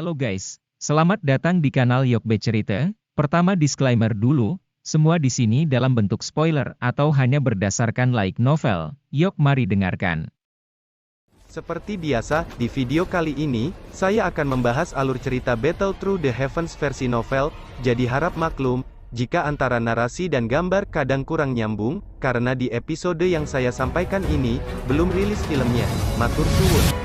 Halo guys, selamat datang di kanal Yokbe Cerita. Pertama disclaimer dulu, semua di sini dalam bentuk spoiler atau hanya berdasarkan light novel. Yok mari dengarkan. Seperti biasa, di video kali ini, saya akan membahas alur cerita Battle Through the Heavens versi novel, jadi harap maklum, jika antara narasi dan gambar kadang kurang nyambung, karena di episode yang saya sampaikan ini, belum rilis filmnya. Matur suwun.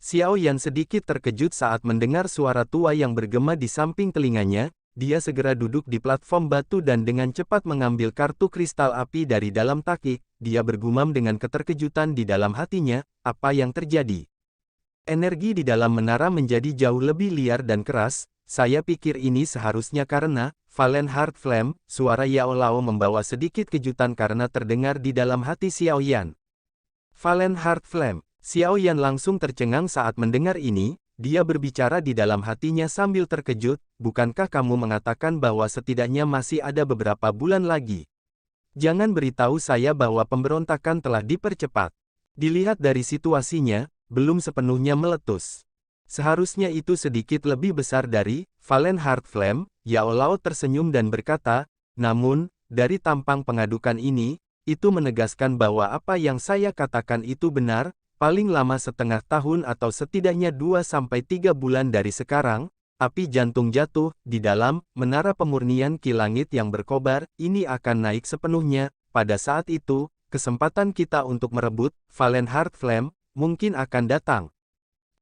Xiao Yan sedikit terkejut saat mendengar suara tua yang bergema di samping telinganya. Dia segera duduk di platform batu dan dengan cepat mengambil kartu kristal api dari dalam takik. Dia bergumam dengan keterkejutan di dalam hatinya, apa yang terjadi? Energi di dalam menara menjadi jauh lebih liar dan keras. Saya pikir ini seharusnya karena Valen Heart Flame. Suara Yao Lao membawa sedikit kejutan karena terdengar di dalam hati Xiao Yan. Valen Heart Flame. Xiao Yan langsung tercengang saat mendengar ini. Dia berbicara di dalam hatinya sambil terkejut, bukankah kamu mengatakan bahwa setidaknya masih ada beberapa bulan lagi? Jangan beritahu saya bahwa pemberontakan telah dipercepat. Dilihat dari situasinya, belum sepenuhnya meletus. Seharusnya itu sedikit lebih besar dari Valen Heart Flame. Yao Lao tersenyum dan berkata, namun, dari tampang pengadukan ini, itu menegaskan bahwa apa yang saya katakan itu benar. Paling lama setengah tahun atau setidaknya 2-3 bulan dari sekarang, api jantung jatuh di dalam menara pemurnian Ki Langit yang berkobar, ini akan naik sepenuhnya. Pada saat itu, kesempatan kita untuk merebut Valen Heart Flame mungkin akan datang.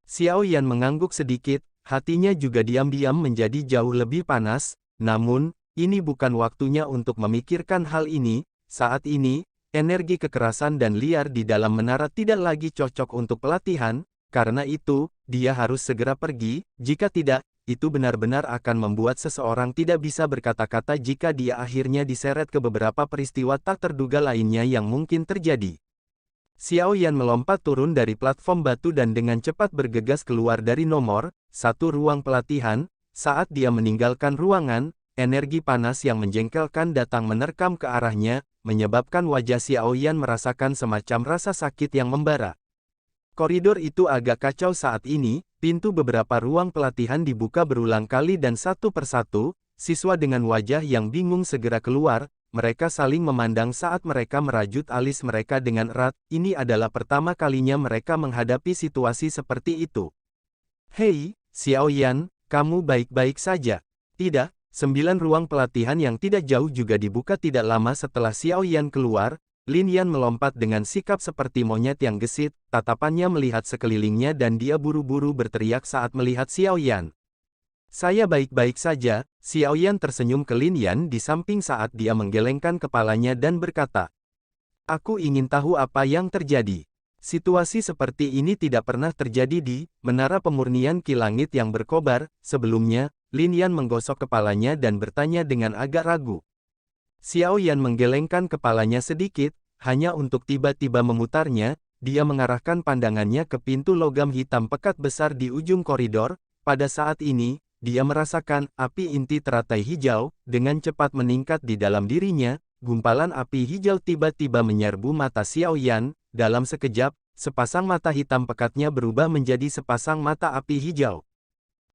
Xiao Yan mengangguk sedikit, hatinya juga diam-diam menjadi jauh lebih panas, namun, ini bukan waktunya untuk memikirkan hal ini. Saat ini, energi kekerasan dan liar di dalam menara tidak lagi cocok untuk pelatihan, karena itu, dia harus segera pergi. Jika tidak, itu benar-benar akan membuat seseorang tidak bisa berkata-kata jika dia akhirnya diseret ke beberapa peristiwa tak terduga lainnya yang mungkin terjadi. Xiao Yan melompat turun dari platform batu dan dengan cepat bergegas keluar dari nomor 1 ruang pelatihan. Saat dia meninggalkan ruangan, energi panas yang menjengkelkan datang menerkam ke arahnya, menyebabkan wajah Xiao Yan merasakan semacam rasa sakit yang membara. Koridor itu agak kacau saat ini, pintu beberapa ruang pelatihan dibuka berulang kali dan satu persatu, siswa dengan wajah yang bingung segera keluar, mereka saling memandang saat mereka merajut alis mereka dengan erat. Ini adalah pertama kalinya mereka menghadapi situasi seperti itu. Hei, Xiao Yan, kamu baik-baik saja? Tidak. 9 ruang pelatihan yang tidak jauh juga dibuka tidak lama setelah Xiao Yan keluar. Lin Yan melompat dengan sikap seperti monyet yang gesit, tatapannya melihat sekelilingnya dan dia buru-buru berteriak saat melihat Xiao Yan. Saya baik-baik saja, Xiao Yan tersenyum ke Lin Yan di samping saat dia menggelengkan kepalanya dan berkata, aku ingin tahu apa yang terjadi. Situasi seperti ini tidak pernah terjadi di menara pemurnian Ki Langit yang berkobar. Sebelumnya, Lin Yan menggosok kepalanya dan bertanya dengan agak ragu. Xiao Yan menggelengkan kepalanya sedikit, hanya untuk tiba-tiba memutarnya. Dia mengarahkan pandangannya ke pintu logam hitam pekat besar di ujung koridor. Pada saat ini, dia merasakan api inti teratai hijau dengan cepat meningkat di dalam dirinya. Gumpalan api hijau tiba-tiba menyerbu mata Xiao Yan. Dalam sekejap, sepasang mata hitam pekatnya berubah menjadi sepasang mata api hijau.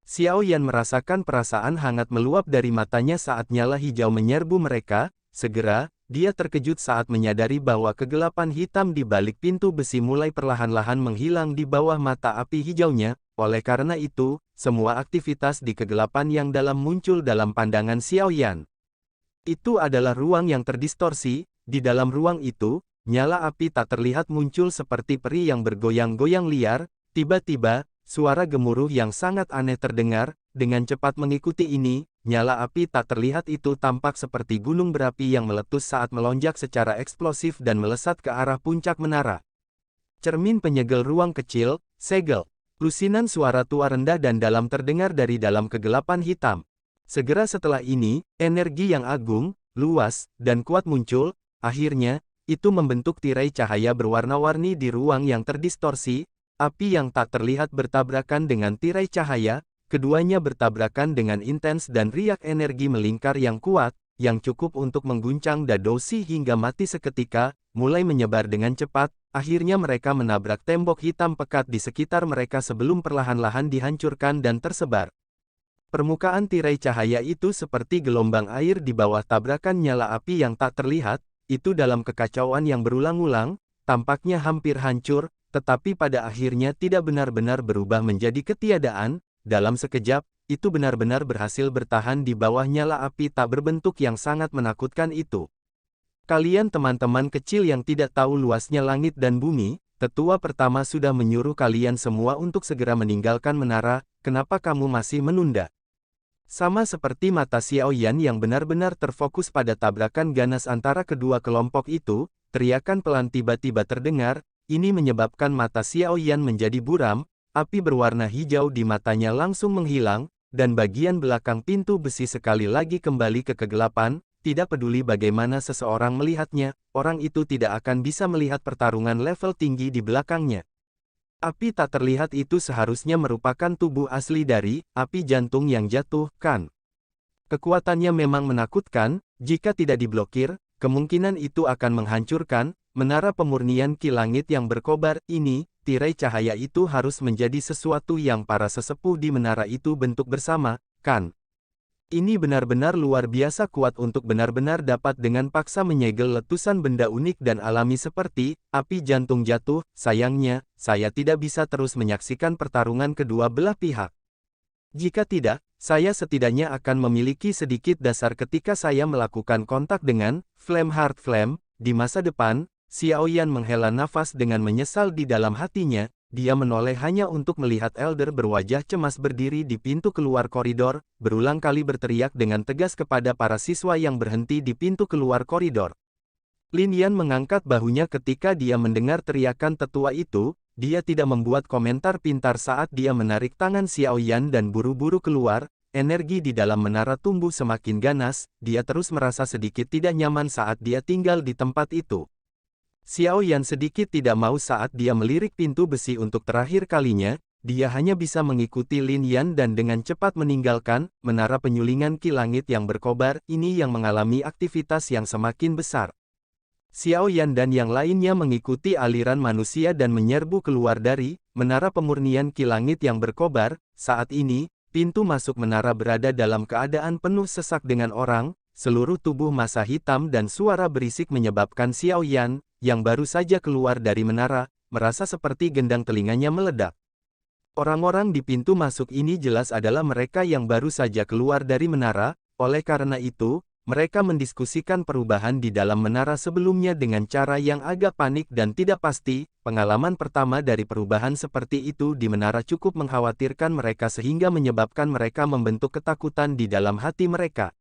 Xiao Yan merasakan perasaan hangat meluap dari matanya saat nyala hijau menyerbu mereka. Segera, dia terkejut saat menyadari bahwa kegelapan hitam di balik pintu besi mulai perlahan-lahan menghilang di bawah mata api hijaunya. Oleh karena itu, semua aktivitas di kegelapan yang dalam muncul dalam pandangan Xiao Yan. Itu adalah ruang yang terdistorsi. Di dalam ruang itu, nyala api tak terlihat muncul seperti peri yang bergoyang-goyang liar. Tiba-tiba, suara gemuruh yang sangat aneh terdengar. Dengan cepat mengikuti ini, nyala api tak terlihat itu tampak seperti gunung berapi yang meletus saat melonjak secara eksplosif dan melesat ke arah puncak menara. Cermin penyegel ruang kecil, segel. Lusinan suara tua rendah dan dalam terdengar dari dalam kegelapan hitam. Segera setelah ini, energi yang agung, luas, dan kuat muncul. Akhirnya, itu membentuk tirai cahaya berwarna-warni di ruang yang terdistorsi. Api yang tak terlihat bertabrakan dengan tirai cahaya, keduanya bertabrakan dengan intens dan riak energi melingkar yang kuat, yang cukup untuk mengguncang Dadoshi hingga mati seketika, mulai menyebar dengan cepat, akhirnya mereka menabrak tembok hitam pekat di sekitar mereka sebelum perlahan-lahan dihancurkan dan tersebar. Permukaan tirai cahaya itu seperti gelombang air di bawah tabrakan nyala api yang tak terlihat, itu dalam kekacauan yang berulang-ulang, tampaknya hampir hancur, tetapi pada akhirnya tidak benar-benar berubah menjadi ketiadaan, dalam sekejap, itu benar-benar berhasil bertahan di bawah nyala api tak berbentuk yang sangat menakutkan itu. Kalian teman-teman kecil yang tidak tahu luasnya langit dan bumi, tetua pertama sudah menyuruh kalian semua untuk segera meninggalkan menara, kenapa kamu masih menunda? Sama seperti mata Xiaoyan yang benar-benar terfokus pada tabrakan ganas antara kedua kelompok itu, teriakan pelan tiba-tiba terdengar, ini menyebabkan mata Xiaoyan menjadi buram, api berwarna hijau di matanya langsung menghilang, dan bagian belakang pintu besi sekali lagi kembali ke kegelapan, tidak peduli bagaimana seseorang melihatnya, orang itu tidak akan bisa melihat pertarungan level tinggi di belakangnya. Api tak terlihat itu seharusnya merupakan tubuh asli dari api jantung yang jatuh, kan? Kekuatannya memang menakutkan, jika tidak diblokir, kemungkinan itu akan menghancurkan menara pemurnian ki langit yang berkobar ini. Tirai cahaya itu harus menjadi sesuatu yang para sesepuh di menara itu bentuk bersama, kan? Ini benar-benar luar biasa kuat untuk benar-benar dapat dengan paksa menyegel letusan benda unik dan alami seperti api jantung jatuh. Sayangnya, saya tidak bisa terus menyaksikan pertarungan kedua belah pihak. Jika tidak, saya setidaknya akan memiliki sedikit dasar ketika saya melakukan kontak dengan Flame Heart Flame di masa depan. Xiaoyan menghela nafas dengan menyesal di dalam hatinya, dia menoleh hanya untuk melihat Elder berwajah cemas berdiri di pintu keluar koridor, berulang kali berteriak dengan tegas kepada para siswa yang berhenti di pintu keluar koridor. Lin Yan mengangkat bahunya ketika dia mendengar teriakan tetua itu, dia tidak membuat komentar pintar saat dia menarik tangan Xiaoyan dan buru-buru keluar, energi di dalam menara tumbuh semakin ganas, dia terus merasa sedikit tidak nyaman saat dia tinggal di tempat itu. Xiaoyan sedikit tidak mau saat dia melirik pintu besi untuk terakhir kalinya, dia hanya bisa mengikuti Lin Yan dan dengan cepat meninggalkan menara penyulingan ki langit yang berkobar ini yang mengalami aktivitas yang semakin besar. Xiaoyan dan yang lainnya mengikuti aliran manusia dan menyerbu keluar dari menara pemurnian ki langit yang berkobar. Saat ini, pintu masuk menara berada dalam keadaan penuh sesak dengan orang, seluruh tubuh massa hitam dan suara berisik menyebabkan Xiaoyan yang baru saja keluar dari menara, merasa seperti gendang telinganya meledak. Orang-orang di pintu masuk ini jelas adalah mereka yang baru saja keluar dari menara, oleh karena itu, mereka mendiskusikan perubahan di dalam menara sebelumnya dengan cara yang agak panik dan tidak pasti. Pengalaman pertama dari perubahan seperti itu di menara cukup mengkhawatirkan mereka sehingga menyebabkan mereka membentuk ketakutan di dalam hati mereka.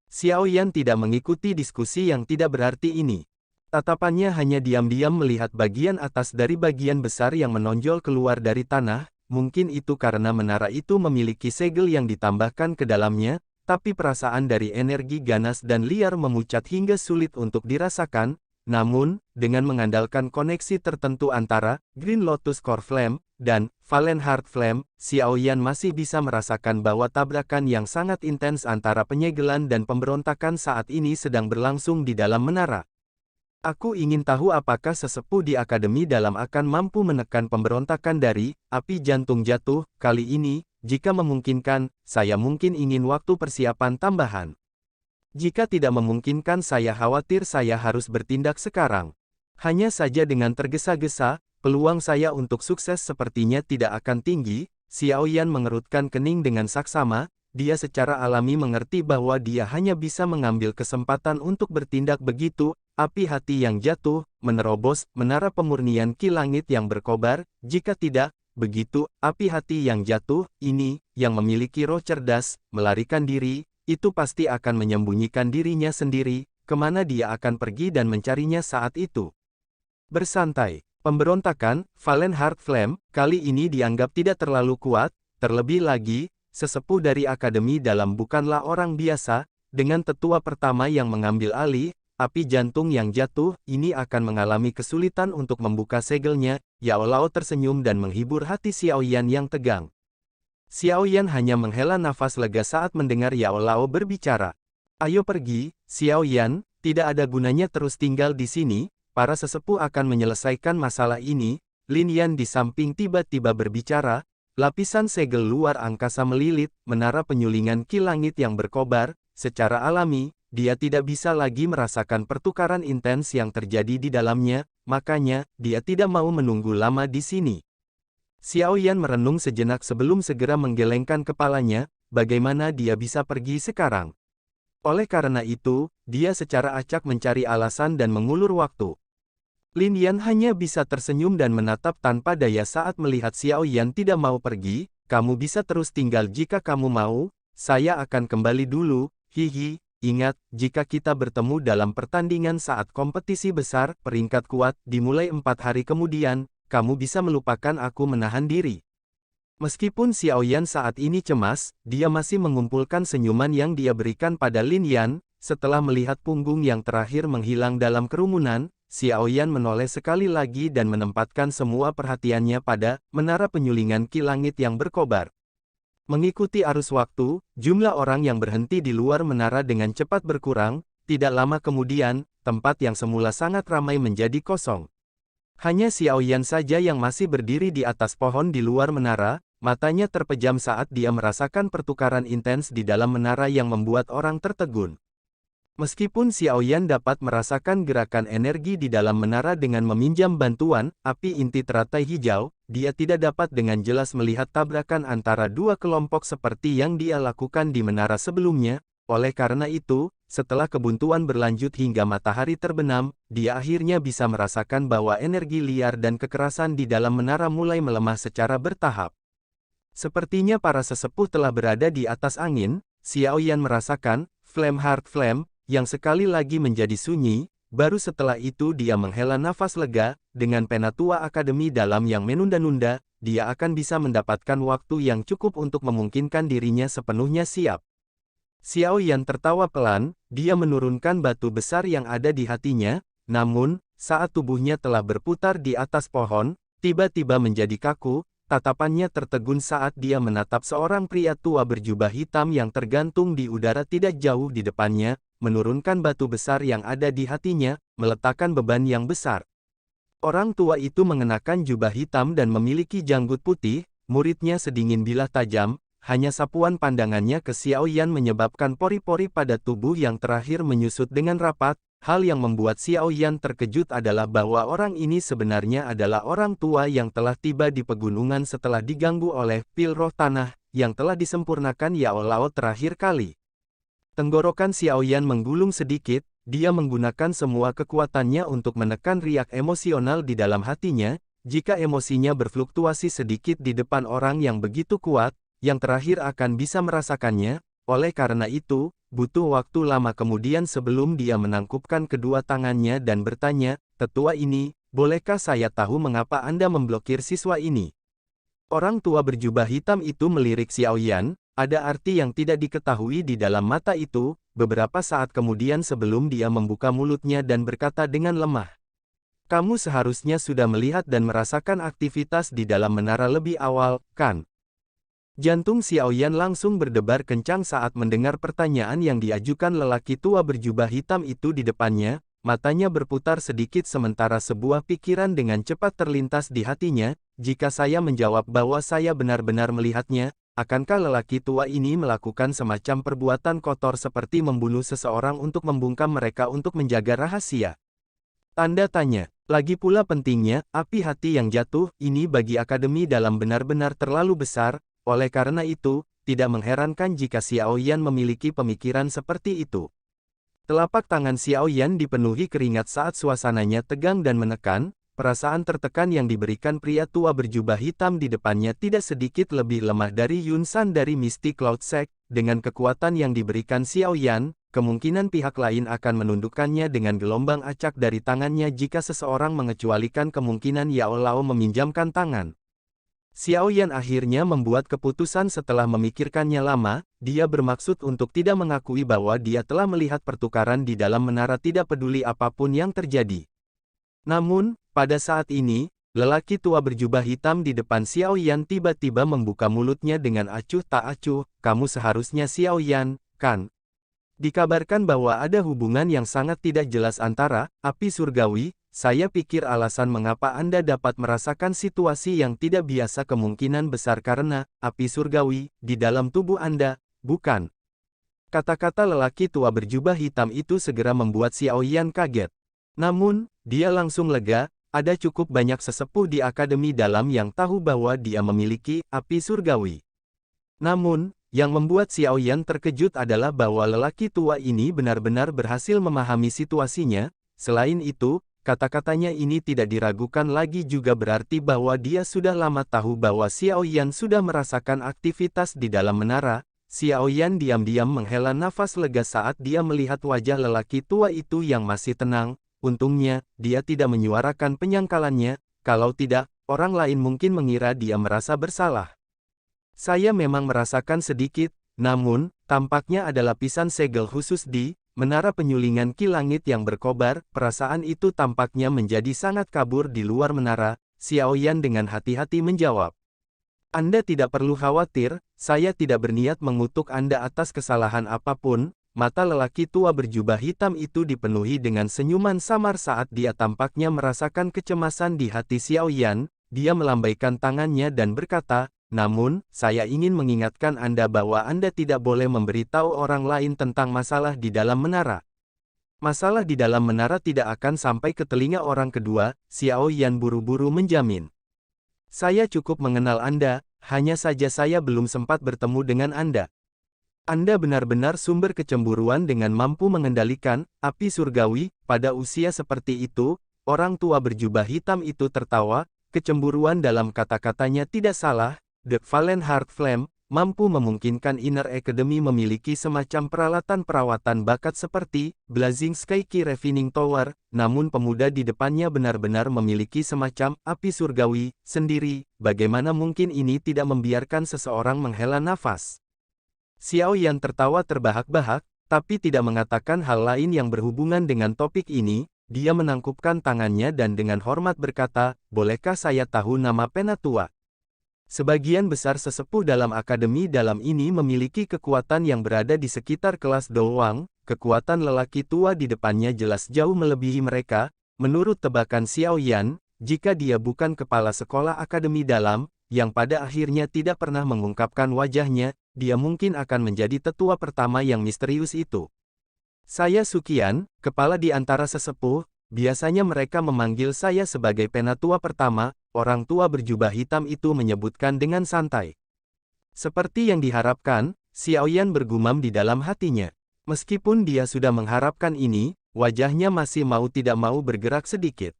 Xiaoyan tidak mengikuti diskusi yang tidak berarti ini. Tatapannya hanya diam-diam melihat bagian atas dari bagian besar yang menonjol keluar dari tanah, mungkin itu karena menara itu memiliki segel yang ditambahkan ke dalamnya, tapi perasaan dari energi ganas dan liar memucat hingga sulit untuk dirasakan, namun, dengan mengandalkan koneksi tertentu antara Green Lotus Core Flame dan Valen Heart Flame, Xiaoyan masih bisa merasakan bahwa tabrakan yang sangat intens antara penyegelan dan pemberontakan saat ini sedang berlangsung di dalam menara. Aku ingin tahu apakah sesepuh di Akademi Dalam akan mampu menekan pemberontakan dari api jantung jatuh kali ini. Jika memungkinkan, saya mungkin ingin waktu persiapan tambahan. Jika tidak memungkinkan, saya khawatir saya harus bertindak sekarang. Hanya saja dengan tergesa-gesa, peluang saya untuk sukses sepertinya tidak akan tinggi. Xiaoyan mengerutkan kening dengan saksama. Dia secara alami mengerti bahwa dia hanya bisa mengambil kesempatan untuk bertindak begitu. Api hati yang jatuh, menerobos menara pemurnian ki langit yang berkobar. Jika tidak begitu, api hati yang jatuh ini, yang memiliki roh cerdas, melarikan diri, itu pasti akan menyembunyikan dirinya sendiri. Kemana dia akan pergi dan mencarinya saat itu? Bersantai. Pemberontakan Valen Heart Flame kali ini dianggap tidak terlalu kuat. Terlebih lagi, sesepuh dari Akademi Dalam bukanlah orang biasa. Dengan tetua pertama yang mengambil alih, api jantung yang jatuh, ini akan mengalami kesulitan untuk membuka segelnya. Yao Lao tersenyum dan menghibur hati Xiaoyan yang tegang. Xiaoyan hanya menghela nafas lega saat mendengar Yao Lao berbicara. Ayo pergi, Xiaoyan, tidak ada gunanya terus tinggal di sini, para sesepuh akan menyelesaikan masalah ini. Lin Yan di samping tiba-tiba berbicara, lapisan segel luar angkasa melilit, menara penyulingan ki langit yang berkobar, secara alami, dia tidak bisa lagi merasakan pertukaran intens yang terjadi di dalamnya, makanya, dia tidak mau menunggu lama di sini. Xiaoyan merenung sejenak sebelum segera menggelengkan kepalanya, bagaimana dia bisa pergi sekarang. Oleh karena itu, dia secara acak mencari alasan dan mengulur waktu. Lin Yan hanya bisa tersenyum dan menatap tanpa daya saat melihat Xiaoyan tidak mau pergi. Kamu bisa terus tinggal jika kamu mau, saya akan kembali dulu, hihi. Ingat, jika kita bertemu dalam pertandingan saat kompetisi besar, peringkat kuat, dimulai 4 hari kemudian, kamu bisa melupakan aku menahan diri. Meskipun Xiaoyan saat ini cemas, dia masih mengumpulkan senyuman yang dia berikan pada Lin Yan. Setelah melihat punggung yang terakhir menghilang dalam kerumunan, Xiaoyan menoleh sekali lagi dan menempatkan semua perhatiannya pada menara penyulingan ki langit yang berkobar. Mengikuti arus waktu, jumlah orang yang berhenti di luar menara dengan cepat berkurang. Tidak lama kemudian, tempat yang semula sangat ramai menjadi kosong. Hanya Xiaoyan saja yang masih berdiri di atas pohon di luar menara. Matanya terpejam saat dia merasakan pertukaran intens di dalam menara yang membuat orang tertegun. Meskipun Xiaoyan dapat merasakan gerakan energi di dalam menara dengan meminjam bantuan api inti teratai hijau, dia tidak dapat dengan jelas melihat tabrakan antara dua kelompok seperti yang dia lakukan di menara sebelumnya. Oleh karena itu, setelah kebuntuan berlanjut hingga matahari terbenam, dia akhirnya bisa merasakan bahwa energi liar dan kekerasan di dalam menara mulai melemah secara bertahap. Sepertinya para sesepuh telah berada di atas angin. Xiaoyan merasakan Flame Heart Flame yang sekali lagi menjadi sunyi. Baru setelah itu dia menghela nafas lega. Dengan penatua akademi dalam yang menunda-nunda, dia akan bisa mendapatkan waktu yang cukup untuk memungkinkan dirinya sepenuhnya siap. Xiaoyan tertawa pelan. Dia menurunkan batu besar yang ada di hatinya. Namun, saat tubuhnya telah berputar di atas pohon, tiba-tiba menjadi kaku. Tatapannya tertegun saat dia menatap seorang pria tua berjubah hitam yang tergantung di udara tidak jauh di depannya, menurunkan batu besar yang ada di hatinya, meletakkan beban yang besar. Orang tua itu mengenakan jubah hitam dan memiliki janggut putih, muridnya sedingin bilah tajam, hanya sapuan pandangannya ke Xiaoyan menyebabkan pori-pori pada tubuh yang terakhir menyusut dengan rapat. Hal yang membuat Xiaoyan terkejut adalah bahwa orang ini sebenarnya adalah orang tua yang telah tiba di pegunungan setelah diganggu oleh pil roh tanah, yang telah disempurnakan Yao Lao terakhir kali. Tenggorokan Xiaoyan menggulung sedikit, dia menggunakan semua kekuatannya untuk menekan riak emosional di dalam hatinya. Jika emosinya berfluktuasi sedikit di depan orang yang begitu kuat, yang terakhir akan bisa merasakannya. Oleh karena itu, butuh waktu lama kemudian sebelum dia menangkupkan kedua tangannya dan bertanya, "Tetua ini, bolehkah saya tahu mengapa Anda memblokir siswa ini?" Orang tua berjubah hitam itu melirik Xiaoyan, ada arti yang tidak diketahui di dalam mata itu, beberapa saat kemudian sebelum dia membuka mulutnya dan berkata dengan lemah, "Kamu seharusnya sudah melihat dan merasakan aktivitas di dalam menara lebih awal, kan?" Jantung Xiaoyan langsung berdebar kencang saat mendengar pertanyaan yang diajukan lelaki tua berjubah hitam itu di depannya. Matanya berputar sedikit sementara sebuah pikiran dengan cepat terlintas di hatinya. Jika saya menjawab bahwa saya benar-benar melihatnya, akankah lelaki tua ini melakukan semacam perbuatan kotor seperti membunuh seseorang untuk membungkam mereka untuk menjaga rahasia? Tanda tanya. Lagi pula pentingnya, api hati yang jatuh ini bagi akademi dalam benar-benar terlalu besar. Oleh karena itu, tidak mengherankan jika Xiaoyan memiliki pemikiran seperti itu. Telapak tangan Xiaoyan dipenuhi keringat saat suasananya tegang dan menekan. Perasaan tertekan yang diberikan pria tua berjubah hitam di depannya tidak sedikit lebih lemah dari Yun San dari Misty Cloud Sect. Dengan kekuatan yang diberikan Xiaoyan, kemungkinan pihak lain akan menundukkannya dengan gelombang acak dari tangannya jika seseorang mengecualikan kemungkinan Yao Lao meminjamkan tangan. Xiao Yan akhirnya membuat keputusan setelah memikirkannya lama, dia bermaksud untuk tidak mengakui bahwa dia telah melihat pertukaran di dalam menara tidak peduli apapun yang terjadi. Namun, pada saat ini, lelaki tua berjubah hitam di depan Xiao Yan tiba-tiba membuka mulutnya dengan acuh tak acuh, "Kamu seharusnya Xiao Yan, kan? Dikabarkan bahwa ada hubungan yang sangat tidak jelas antara api surgawi. Saya pikir alasan mengapa Anda dapat merasakan situasi yang tidak biasa kemungkinan besar karena api surgawi di dalam tubuh Anda, bukan?" Kata-kata lelaki tua berjubah hitam itu segera membuat Xiao Yan kaget. Namun, dia langsung lega, ada cukup banyak sesepuh di Akademi Dalam yang tahu bahwa dia memiliki api surgawi. Namun, yang membuat Xiao Yan terkejut adalah bahwa lelaki tua ini benar-benar berhasil memahami situasinya. Selain itu, kata-katanya ini tidak diragukan lagi juga berarti bahwa dia sudah lama tahu bahwa Xiao Yan sudah merasakan aktivitas di dalam menara. Xiao Yan diam-diam menghela nafas lega saat dia melihat wajah lelaki tua itu yang masih tenang. Untungnya, dia tidak menyuarakan penyangkalannya, kalau tidak, orang lain mungkin mengira dia merasa bersalah. "Saya memang merasakan sedikit, namun, tampaknya ada lapisan segel khusus di menara penyulingan Ki Langit yang berkobar." Perasaan itu tampaknya menjadi sangat kabur di luar menara. Xiao Yan dengan hati-hati menjawab, "Anda tidak perlu khawatir, saya tidak berniat mengutuk Anda atas kesalahan apapun." Mata lelaki tua berjubah hitam itu dipenuhi dengan senyuman samar saat dia tampaknya merasakan kecemasan di hati Xiao Yan. Dia melambaikan tangannya dan berkata, "Namun, saya ingin mengingatkan Anda bahwa Anda tidak boleh memberitahu orang lain tentang masalah di dalam menara. Masalah di dalam menara tidak akan sampai ke telinga orang kedua." Xiao Yan buru-buru menjamin, "Saya cukup mengenal Anda, hanya saja saya belum sempat bertemu dengan Anda. Anda benar-benar sumber kecemburuan dengan mampu mengendalikan api surgawi." Pada usia seperti itu, orang tua berjubah hitam itu tertawa. Kecemburuan dalam kata-katanya tidak salah. The Valen Heart Flame mampu memungkinkan Inner Academy memiliki semacam peralatan perawatan bakat seperti Blazing Sky Ki Refining Tower, namun pemuda di depannya benar-benar memiliki semacam api surgawi sendiri. Bagaimana mungkin ini tidak membiarkan seseorang menghela nafas? Xiao Yan tertawa terbahak-bahak, tapi tidak mengatakan hal lain yang berhubungan dengan topik ini. Dia menangkupkan tangannya dan dengan hormat berkata, "Bolehkah saya tahu nama Penatua?" Sebagian besar sesepuh dalam Akademi Dalam ini memiliki kekuatan yang berada di sekitar kelas doang. Kekuatan lelaki tua di depannya jelas jauh melebihi mereka. Menurut tebakan Xiao Yan, jika dia bukan kepala sekolah Akademi Dalam, yang pada akhirnya tidak pernah mengungkapkan wajahnya, dia mungkin akan menjadi tetua pertama yang misterius itu. "Saya Sukian, kepala di antara sesepuh, biasanya mereka memanggil saya sebagai penatua pertama." Orang tua berjubah hitam itu menyebutkan dengan santai. Seperti yang diharapkan, Xiao Yan bergumam di dalam hatinya. Meskipun dia sudah mengharapkan ini, wajahnya masih mau tidak mau bergerak sedikit.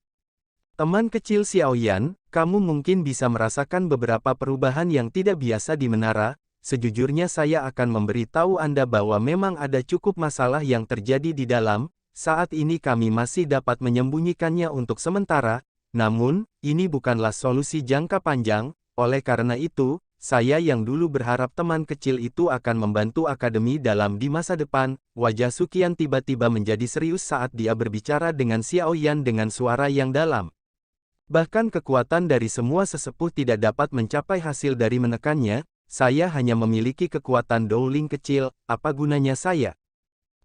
"Teman kecil Xiao Yan, kamu mungkin bisa merasakan beberapa perubahan yang tidak biasa di menara. Sejujurnya saya akan memberitahu Anda bahwa memang ada cukup masalah yang terjadi di dalam. Saat ini kami masih dapat menyembunyikannya untuk sementara, namun, ini bukanlah solusi jangka panjang. Oleh karena itu, saya yang dulu berharap teman kecil itu akan membantu Akademi Dalam di masa depan." Wajah Sukian tiba-tiba menjadi serius saat dia berbicara dengan Xiao Yan dengan suara yang dalam. Bahkan kekuatan dari semua sesepuh tidak dapat mencapai hasil dari menekannya. "Saya hanya memiliki kekuatan Dowling kecil, apa gunanya saya?"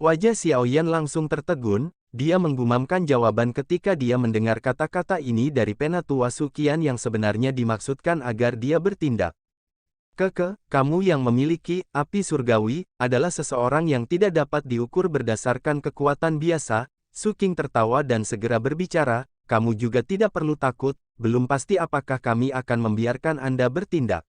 Wajah Xiao Yan langsung tertegun. Dia menggumamkan jawaban ketika dia mendengar kata-kata ini dari Penatua Sukian yang sebenarnya dimaksudkan agar dia bertindak. Kamu yang memiliki api surgawi adalah seseorang yang tidak dapat diukur berdasarkan kekuatan biasa." Suking tertawa dan segera berbicara, "Kamu juga tidak perlu takut, belum pasti apakah kami akan membiarkan Anda bertindak.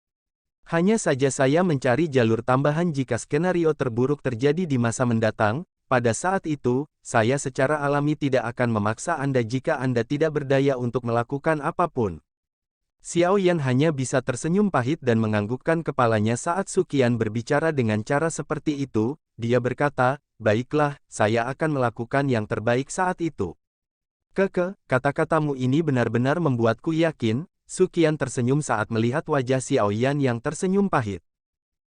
Hanya saja saya mencari jalur tambahan jika skenario terburuk terjadi di masa mendatang. Pada saat itu, saya secara alami tidak akan memaksa Anda jika Anda tidak berdaya untuk melakukan apapun." Xiao Yan hanya bisa tersenyum pahit dan menganggukkan kepalanya saat Sukian berbicara dengan cara seperti itu. Dia berkata, "Baiklah, saya akan melakukan yang terbaik saat itu." Kata-katamu ini benar-benar membuatku yakin." Su Qian tersenyum saat melihat wajah Xiao Yan yang tersenyum pahit.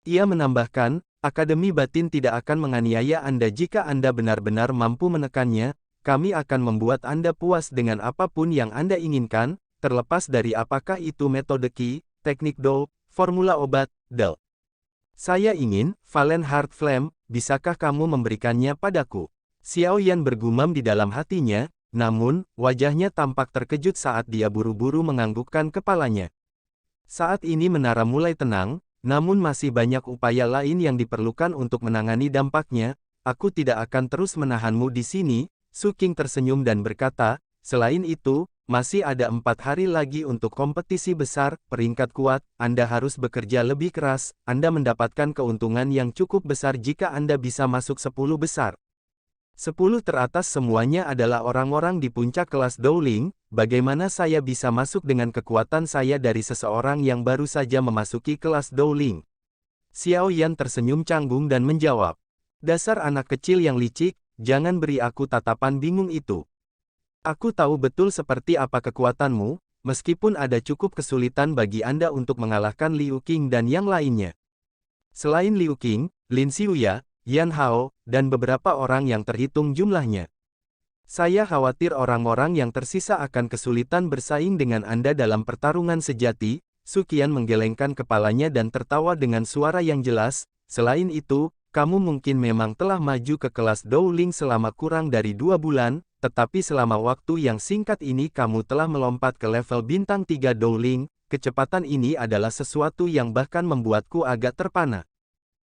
Ia menambahkan, Akademi Batin tidak akan menganiaya Anda jika Anda benar-benar mampu menekannya. Kami akan membuat Anda puas dengan apapun yang Anda inginkan, terlepas dari apakah itu metode Qi, teknik Do, formula obat, Del. Saya ingin, Valen Heart Flame, bisakah kamu memberikannya padaku? Xiao Yan bergumam di dalam hatinya, namun, wajahnya tampak terkejut saat dia buru-buru menganggukkan kepalanya. Saat ini menara mulai tenang, namun masih banyak upaya lain yang diperlukan untuk menangani dampaknya. Aku tidak akan terus menahanmu di sini. Su Qing tersenyum dan berkata, selain itu, masih ada 4 hari lagi untuk kompetisi besar, peringkat kuat, Anda harus bekerja lebih keras, Anda mendapatkan keuntungan yang cukup besar jika Anda bisa masuk 10 besar. 10 teratas semuanya adalah orang-orang di puncak kelas Dowling. Bagaimana saya bisa masuk dengan kekuatan saya dari seseorang yang baru saja memasuki kelas Dowling? Xiao Yan tersenyum canggung dan menjawab, dasar anak kecil yang licik, jangan beri aku tatapan bingung itu. Aku tahu betul seperti apa kekuatanmu, meskipun ada cukup kesulitan bagi Anda untuk mengalahkan Liu Qing dan yang lainnya. Selain Liu Qing, Lin Xiuya, Yan Hao, dan beberapa orang yang terhitung jumlahnya. Saya khawatir orang-orang yang tersisa akan kesulitan bersaing dengan Anda dalam pertarungan sejati. Su Qian menggelengkan kepalanya dan tertawa dengan suara yang jelas. Selain itu, kamu mungkin memang telah maju ke kelas Dowling selama kurang dari 2 bulan, tetapi selama waktu yang singkat ini kamu telah melompat ke level bintang 3 Dowling. Kecepatan ini adalah sesuatu yang bahkan membuatku agak terpana.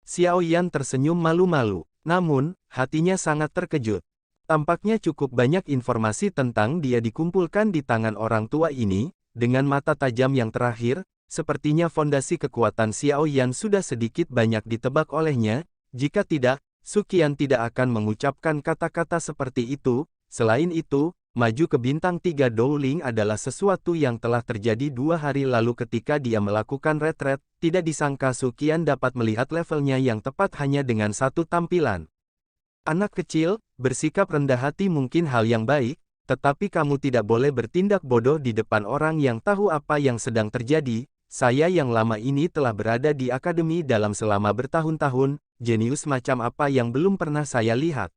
Xiao Yan tersenyum malu-malu, namun, hatinya sangat terkejut. Tampaknya cukup banyak informasi tentang dia dikumpulkan di tangan orang tua ini. Dengan mata tajam yang terakhir, sepertinya fondasi kekuatan Xiao Yan sudah sedikit banyak ditebak olehnya. Jika tidak, Su Qian tidak akan mengucapkan kata-kata seperti itu. Selain itu, maju ke bintang 3 Dowling adalah sesuatu yang telah terjadi 2 hari lalu ketika dia melakukan retret. Tidak disangka Su Qian dapat melihat levelnya yang tepat hanya dengan satu tampilan. Anak kecil, bersikap rendah hati mungkin hal yang baik, tetapi kamu tidak boleh bertindak bodoh di depan orang yang tahu apa yang sedang terjadi. Saya yang lama ini telah berada di akademi dalam selama bertahun-tahun, jenius macam apa yang belum pernah saya lihat.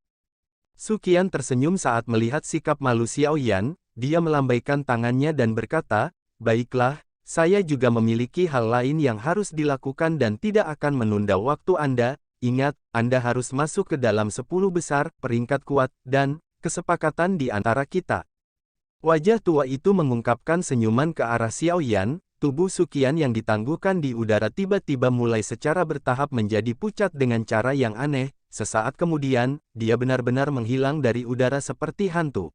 Su Qian tersenyum saat melihat sikap malu Xiao Yan. Dia melambaikan tangannya dan berkata, baiklah, saya juga memiliki hal lain yang harus dilakukan dan tidak akan menunda waktu Anda. Ingat, Anda harus masuk ke dalam 10 besar, peringkat kuat, dan kesepakatan di antara kita. Wajah tua itu mengungkapkan senyuman ke arah Xiao Yan. Tubuh Su Qian yang ditangguhkan di udara tiba-tiba mulai secara bertahap menjadi pucat dengan cara yang aneh. Sesaat kemudian, dia benar-benar menghilang dari udara seperti hantu.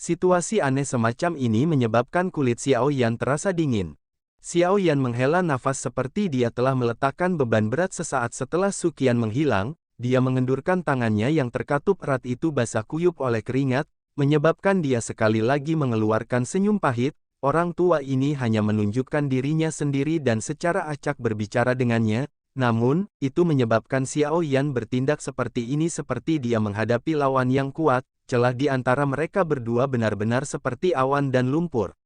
Situasi aneh semacam ini menyebabkan kulit Xiao Yan terasa dingin. Xiao Yan menghela nafas seperti dia telah meletakkan beban berat. Sesaat setelah Su Qian menghilang, dia mengendurkan tangannya yang terkatup erat itu basah kuyup oleh keringat, menyebabkan dia sekali lagi mengeluarkan senyum pahit. Orang tua ini hanya menunjukkan dirinya sendiri dan secara acak berbicara dengannya. Namun, itu menyebabkan Xiao Yan bertindak seperti ini seperti dia menghadapi lawan yang kuat. Celah di antara mereka berdua benar-benar seperti awan dan lumpur.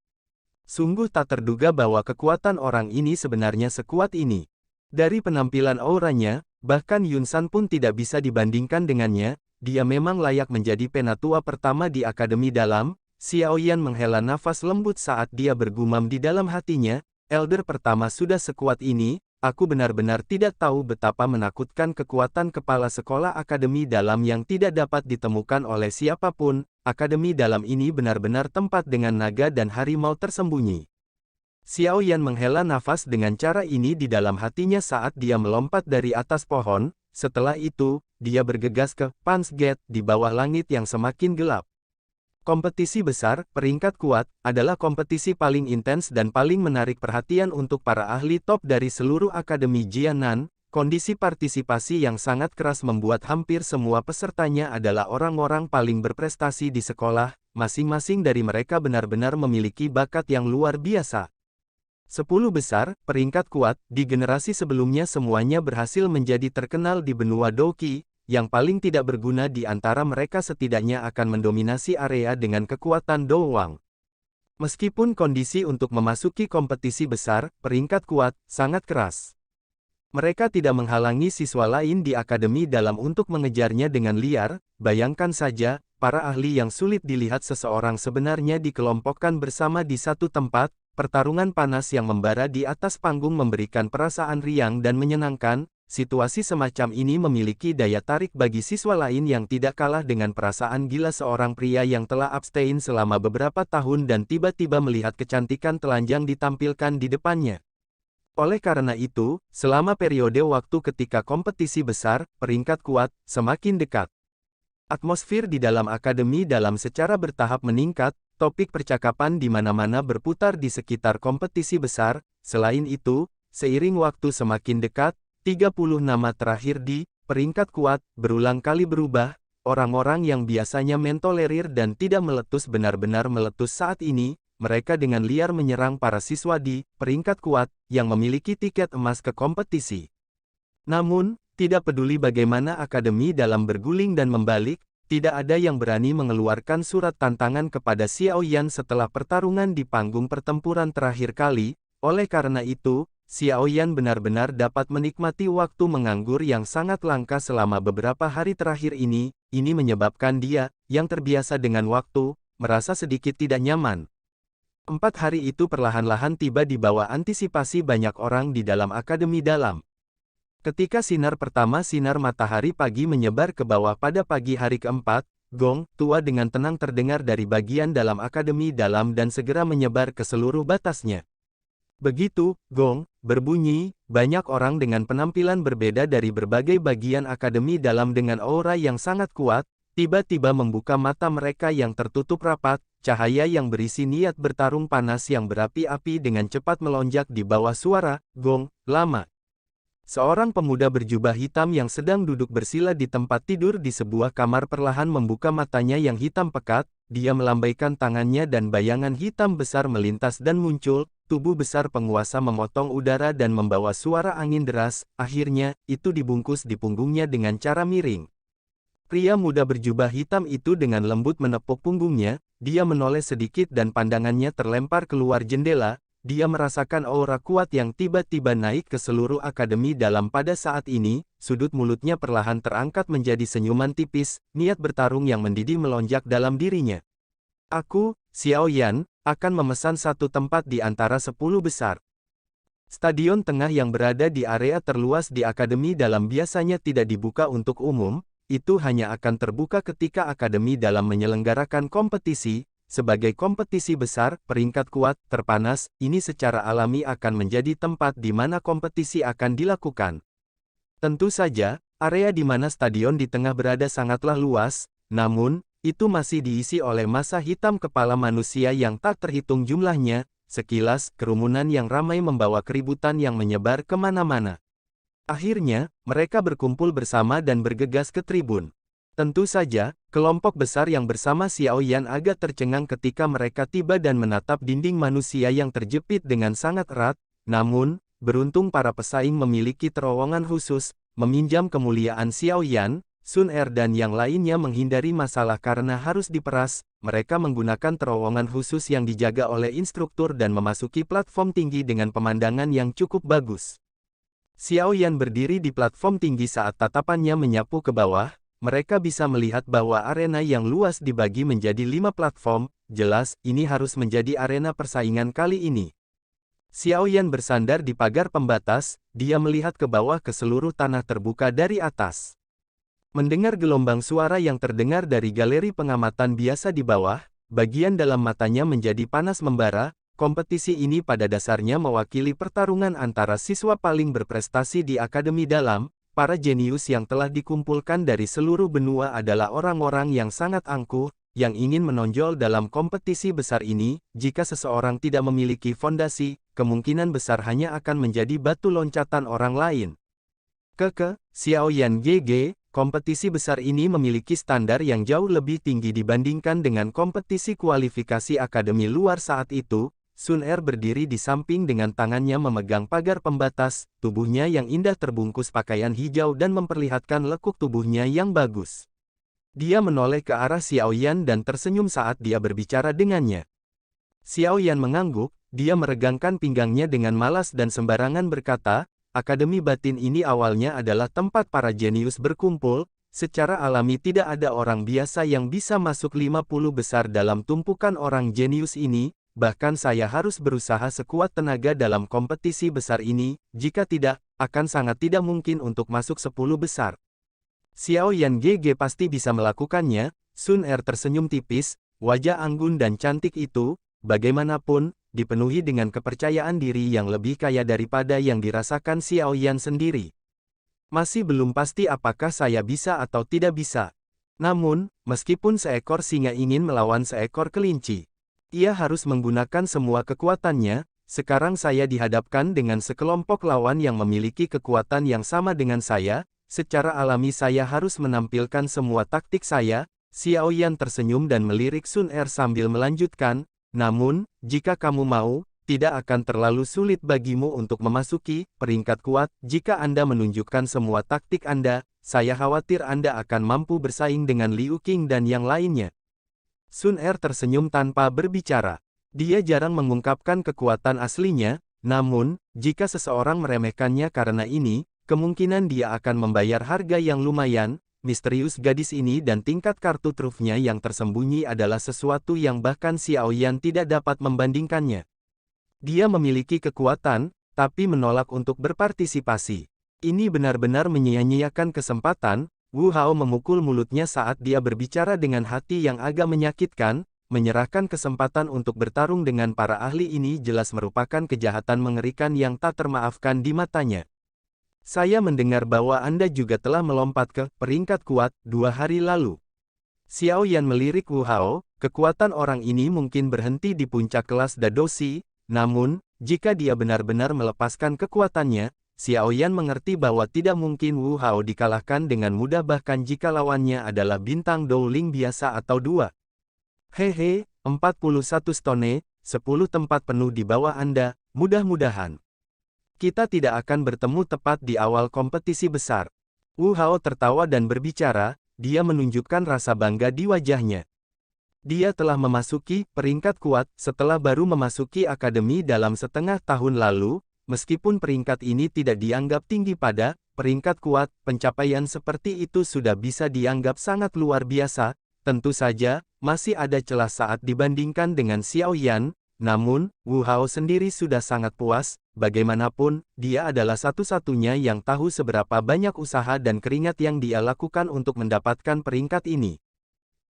Sungguh tak terduga bahwa kekuatan orang ini sebenarnya sekuat ini. Dari penampilan auranya, bahkan Yun San pun tidak bisa dibandingkan dengannya. Dia memang layak menjadi penatua pertama di Akademi Dalam. Xiao Yan menghela nafas lembut saat dia bergumam di dalam hatinya, Elder pertama sudah sekuat ini. Aku benar-benar tidak tahu betapa menakutkan kekuatan kepala sekolah Akademi Dalam yang tidak dapat ditemukan oleh siapapun. Akademi Dalam ini benar-benar tempat dengan naga dan harimau tersembunyi. Xiao Yan menghela nafas dengan cara ini di dalam hatinya saat dia melompat dari atas pohon. Setelah itu, dia bergegas ke Punch Gate di bawah langit yang semakin gelap. Kompetisi besar, peringkat kuat, adalah kompetisi paling intens dan paling menarik perhatian untuk para ahli top dari seluruh Akademi Jianan. Kondisi partisipasi yang sangat keras membuat hampir semua pesertanya adalah orang-orang paling berprestasi di sekolah. Masing-masing dari mereka benar-benar memiliki bakat yang luar biasa. 10 besar, peringkat kuat, di generasi sebelumnya semuanya berhasil menjadi terkenal di benua Douqi. Yang paling tidak berguna di antara mereka setidaknya akan mendominasi area dengan kekuatan Douwang. Meskipun kondisi untuk memasuki kompetisi besar, peringkat kuat, sangat keras. Mereka tidak menghalangi siswa lain di akademi dalam untuk mengejarnya dengan liar. Bayangkan saja, para ahli yang sulit dilihat seseorang sebenarnya dikelompokkan bersama di satu tempat. Pertarungan panas yang membara di atas panggung memberikan perasaan riang dan menyenangkan. Situasi semacam ini memiliki daya tarik bagi siswa lain yang tidak kalah dengan perasaan gila seorang pria yang telah abstain selama beberapa tahun dan tiba-tiba melihat kecantikan telanjang ditampilkan di depannya. Oleh karena itu, selama periode waktu ketika kompetisi besar, peringkat kuat, semakin dekat. Atmosfer di dalam akademi dalam secara bertahap meningkat, topik percakapan di mana-mana berputar di sekitar kompetisi besar. Selain itu, seiring waktu semakin dekat, 30 nama terakhir di peringkat kuat berulang kali berubah. Orang-orang yang biasanya mentolerir dan tidak meletus benar-benar meletus saat ini. Mereka dengan liar menyerang para siswa di peringkat kuat yang memiliki tiket emas ke kompetisi. Namun, tidak peduli bagaimana akademi dalam berguling dan membalik, tidak ada yang berani mengeluarkan surat tantangan kepada Xiao Yan setelah pertarungan di panggung pertempuran terakhir kali. Oleh karena itu, Xiao Yan benar-benar dapat menikmati waktu menganggur yang sangat langka selama beberapa hari terakhir ini. Ini menyebabkan dia, yang terbiasa dengan waktu, merasa sedikit tidak nyaman. 4 hari itu perlahan-lahan tiba di bawah antisipasi banyak orang di dalam akademi dalam. Ketika sinar matahari pagi menyebar ke bawah pada pagi hari keempat, gong tua dengan tenang terdengar dari bagian dalam akademi dalam dan segera menyebar ke seluruh batasnya. Begitu gong berbunyi, banyak orang dengan penampilan berbeda dari berbagai bagian akademi dalam dengan aura yang sangat kuat, tiba-tiba membuka mata mereka yang tertutup rapat. Cahaya yang berisi niat bertarung panas yang berapi-api dengan cepat melonjak di bawah suara gong lama. Seorang pemuda berjubah hitam yang sedang duduk bersila di tempat tidur di sebuah kamar perlahan membuka matanya yang hitam pekat. Dia melambaikan tangannya dan bayangan hitam besar melintas dan muncul. Tubuh besar penguasa memotong udara dan membawa suara angin deras. Akhirnya, itu dibungkus di punggungnya dengan cara miring. Pria muda berjubah hitam itu dengan lembut menepuk punggungnya. Dia menoleh sedikit dan pandangannya terlempar keluar jendela. Dia merasakan aura kuat yang tiba-tiba naik ke seluruh akademi dalam pada saat ini. Sudut mulutnya perlahan terangkat menjadi senyuman tipis. Niat bertarung yang mendidih melonjak dalam dirinya. Aku, Xiao Yan, akan memesan satu tempat di antara 10 besar. Stadion tengah yang berada di area terluas di akademi dalam biasanya tidak dibuka untuk umum. Itu hanya akan terbuka ketika akademi dalam menyelenggarakan kompetisi. Sebagai kompetisi besar, peringkat kuat, terpanas, ini secara alami akan menjadi tempat di mana kompetisi akan dilakukan. Tentu saja, area di mana stadion di tengah berada sangatlah luas, namun, itu masih diisi oleh massa hitam kepala manusia yang tak terhitung jumlahnya. Sekilas, kerumunan yang ramai membawa keributan yang menyebar kemana-mana. Akhirnya, mereka berkumpul bersama dan bergegas ke tribun. Tentu saja, kelompok besar yang bersama Xiao Yan agak tercengang ketika mereka tiba dan menatap dinding manusia yang terjepit dengan sangat erat. Namun, beruntung para pesaing memiliki terowongan khusus, meminjam kemuliaan Xiao Yan, Sun Er dan yang lainnya menghindari masalah karena harus diperas. Mereka menggunakan terowongan khusus yang dijaga oleh instruktur dan memasuki platform tinggi dengan pemandangan yang cukup bagus. Xiao Yan berdiri di platform tinggi saat tatapannya menyapu ke bawah. Mereka bisa melihat bahwa arena yang luas dibagi menjadi 5 platform. Jelas, ini harus menjadi arena persaingan kali ini. Xiao Yan bersandar di pagar pembatas. Dia melihat ke bawah ke seluruh tanah terbuka dari atas. Mendengar gelombang suara yang terdengar dari galeri pengamatan biasa di bawah, bagian dalam matanya menjadi panas membara. Kompetisi ini pada dasarnya mewakili pertarungan antara siswa paling berprestasi di akademi dalam. Para jenius yang telah dikumpulkan dari seluruh benua adalah orang-orang yang sangat angkuh, yang ingin menonjol dalam kompetisi besar ini. Jika seseorang tidak memiliki fondasi, kemungkinan besar hanya akan menjadi batu loncatan orang lain. Xiao Yan GG, kompetisi besar ini memiliki standar yang jauh lebih tinggi dibandingkan dengan kompetisi kualifikasi akademi luar saat itu. Sun Er berdiri di samping dengan tangannya memegang pagar pembatas, tubuhnya yang indah terbungkus pakaian hijau dan memperlihatkan lekuk tubuhnya yang bagus. Dia menoleh ke arah Xiao Yan dan tersenyum saat dia berbicara dengannya. Xiao Yan mengangguk, dia meregangkan pinggangnya dengan malas dan sembarangan berkata, Akademi Batin ini awalnya adalah tempat para jenius berkumpul, secara alami tidak ada orang biasa yang bisa masuk 50 besar dalam tumpukan orang jenius ini, bahkan saya harus berusaha sekuat tenaga dalam kompetisi besar ini, jika tidak, akan sangat tidak mungkin untuk masuk 10 besar. Xiao Yan GG pasti bisa melakukannya. Sun Er tersenyum tipis, wajah anggun dan cantik itu, bagaimanapun, dipenuhi dengan kepercayaan diri yang lebih kaya daripada yang dirasakan Xiao Yan sendiri. Masih belum pasti apakah saya bisa atau tidak bisa. Namun, meskipun seekor singa ingin melawan seekor kelinci, ia harus menggunakan semua kekuatannya. Sekarang saya dihadapkan dengan sekelompok lawan yang memiliki kekuatan yang sama dengan saya, secara alami saya harus menampilkan semua taktik saya. Xiao Yan tersenyum dan melirik Sun Er sambil melanjutkan, namun, jika kamu mau, tidak akan terlalu sulit bagimu untuk memasuki peringkat kuat. Jika Anda menunjukkan semua taktik Anda, saya khawatir Anda akan mampu bersaing dengan Liu Qing dan yang lainnya. Sun Er tersenyum tanpa berbicara. Dia jarang mengungkapkan kekuatan aslinya, namun, jika seseorang meremehkannya karena ini, kemungkinan dia akan membayar harga yang lumayan. Misterius gadis ini dan tingkat kartu trufnya yang tersembunyi adalah sesuatu yang bahkan Xiao Yan tidak dapat membandingkannya. Dia memiliki kekuatan, tapi menolak untuk berpartisipasi. Ini benar-benar menyia-nyiakan kesempatan. Wu Hao memukul mulutnya saat dia berbicara dengan hati yang agak menyakitkan. Menyerahkan kesempatan untuk bertarung dengan para ahli ini jelas merupakan kejahatan mengerikan yang tak termaafkan di matanya. Saya mendengar bahwa Anda juga telah melompat ke peringkat kuat 2 hari lalu. Xiao Yan melirik Wu Hao, kekuatan orang ini mungkin berhenti di puncak kelas Dadoshi, namun, jika dia benar-benar melepaskan kekuatannya, Xiao Yan mengerti bahwa tidak mungkin Wu Hao dikalahkan dengan mudah bahkan jika lawannya adalah bintang Dowling biasa atau 2. Hehe, 41 stone, 10 tempat penuh di bawah Anda, mudah-mudahan kita tidak akan bertemu tepat di awal kompetisi besar. Wu Hao tertawa dan berbicara, dia menunjukkan rasa bangga di wajahnya. Dia telah memasuki peringkat kuat setelah baru memasuki akademi dalam setengah tahun lalu, meskipun peringkat ini tidak dianggap tinggi pada peringkat kuat, pencapaian seperti itu sudah bisa dianggap sangat luar biasa. Tentu saja, masih ada celah saat dibandingkan dengan Xiao Yan, namun, Wu Hao sendiri sudah sangat puas. Bagaimanapun, dia adalah satu-satunya yang tahu seberapa banyak usaha dan keringat yang dia lakukan untuk mendapatkan peringkat ini.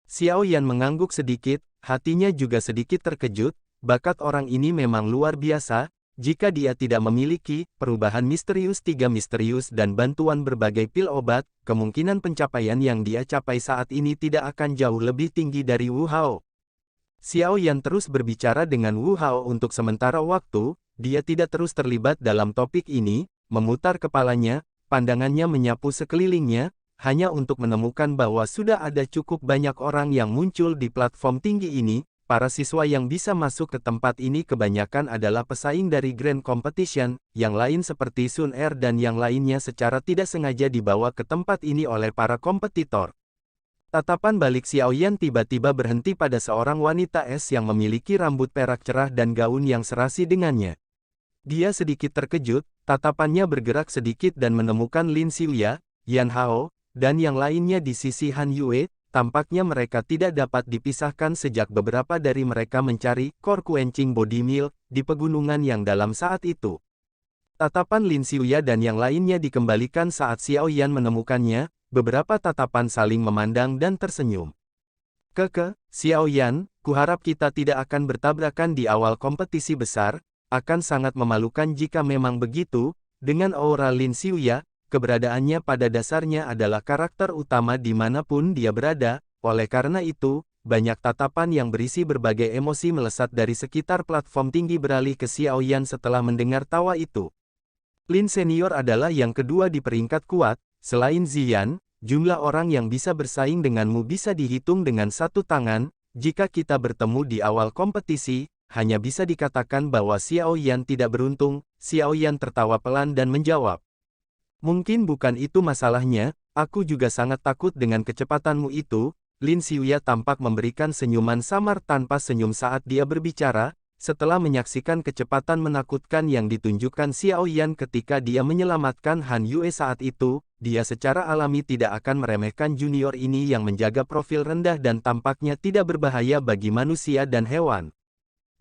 Xiao Yan mengangguk sedikit, hatinya juga sedikit terkejut, bakat orang ini memang luar biasa. Jika dia tidak memiliki perubahan misterius 3 misterius dan bantuan berbagai pil obat, kemungkinan pencapaian yang dia capai saat ini tidak akan jauh lebih tinggi dari Wu Hao. Xiao Yan terus berbicara dengan Wu Hao untuk sementara waktu. Dia tidak terus terlibat dalam topik ini, memutar kepalanya, pandangannya menyapu sekelilingnya, hanya untuk menemukan bahwa sudah ada cukup banyak orang yang muncul di platform tinggi ini. Para siswa yang bisa masuk ke tempat ini kebanyakan adalah pesaing dari Grand Competition, yang lain seperti Sun Er dan yang lainnya secara tidak sengaja dibawa ke tempat ini oleh para kompetitor. Tatapan balik Xiao Yan tiba-tiba berhenti pada seorang wanita es yang memiliki rambut perak cerah dan gaun yang serasi dengannya. Dia sedikit terkejut, tatapannya bergerak sedikit dan menemukan Lin Xiuya, Yan Hao, dan yang lainnya di sisi Han Yue. Tampaknya mereka tidak dapat dipisahkan sejak beberapa dari mereka mencari Core Quenching Body Milk di pegunungan yang dalam saat itu. Tatapan Lin Xiuya dan yang lainnya dikembalikan saat Xiao Yan menemukannya, beberapa tatapan saling memandang dan tersenyum. Xiao Yan, kuharap kita tidak akan bertabrakan di awal kompetisi besar, akan sangat memalukan jika memang begitu. Dengan aura Lin Xiuya, keberadaannya pada dasarnya adalah karakter utama dimanapun dia berada, oleh karena itu, banyak tatapan yang berisi berbagai emosi melesat dari sekitar platform tinggi beralih ke Xiao Yan setelah mendengar tawa itu. Lin Senior adalah yang kedua di peringkat kuat, selain Ziyan, jumlah orang yang bisa bersaing denganmu bisa dihitung dengan satu tangan. Jika kita bertemu di awal kompetisi, hanya bisa dikatakan bahwa Xiao Yan tidak beruntung. Xiao Yan tertawa pelan dan menjawab. Mungkin bukan itu masalahnya, aku juga sangat takut dengan kecepatanmu itu. Lin Xiuya tampak memberikan senyuman samar tanpa senyum saat dia berbicara, Setelah menyaksikan kecepatan menakutkan yang ditunjukkan Xiao Yan ketika dia menyelamatkan Han Yue saat itu, dia secara alami tidak akan meremehkan junior ini yang menjaga profil rendah dan tampaknya tidak berbahaya bagi manusia dan hewan.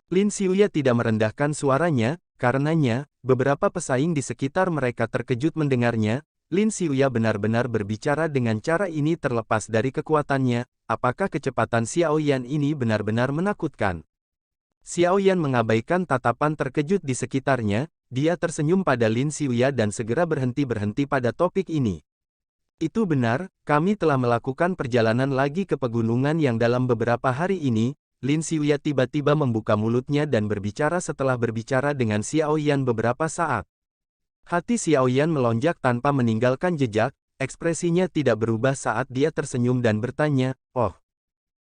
Lin Xiuya tidak merendahkan suaranya, karenanya, beberapa pesaing di sekitar mereka terkejut mendengarnya. Lin Xiuya benar-benar berbicara dengan cara ini terlepas dari kekuatannya. Apakah kecepatan Xiao Yan ini benar-benar menakutkan? Xiao Yan mengabaikan tatapan terkejut di sekitarnya, dia tersenyum pada Lin Xiuya dan segera berhenti pada topik ini. Itu benar, kami telah melakukan perjalanan lagi ke pegunungan yang dalam beberapa hari ini. Lin Xiuya tiba-tiba membuka mulutnya dan berbicara setelah berbicara dengan Xiao Yan beberapa saat. Hati Xiao Yan melonjak tanpa meninggalkan jejak, ekspresinya tidak berubah saat dia tersenyum dan bertanya, "Oh,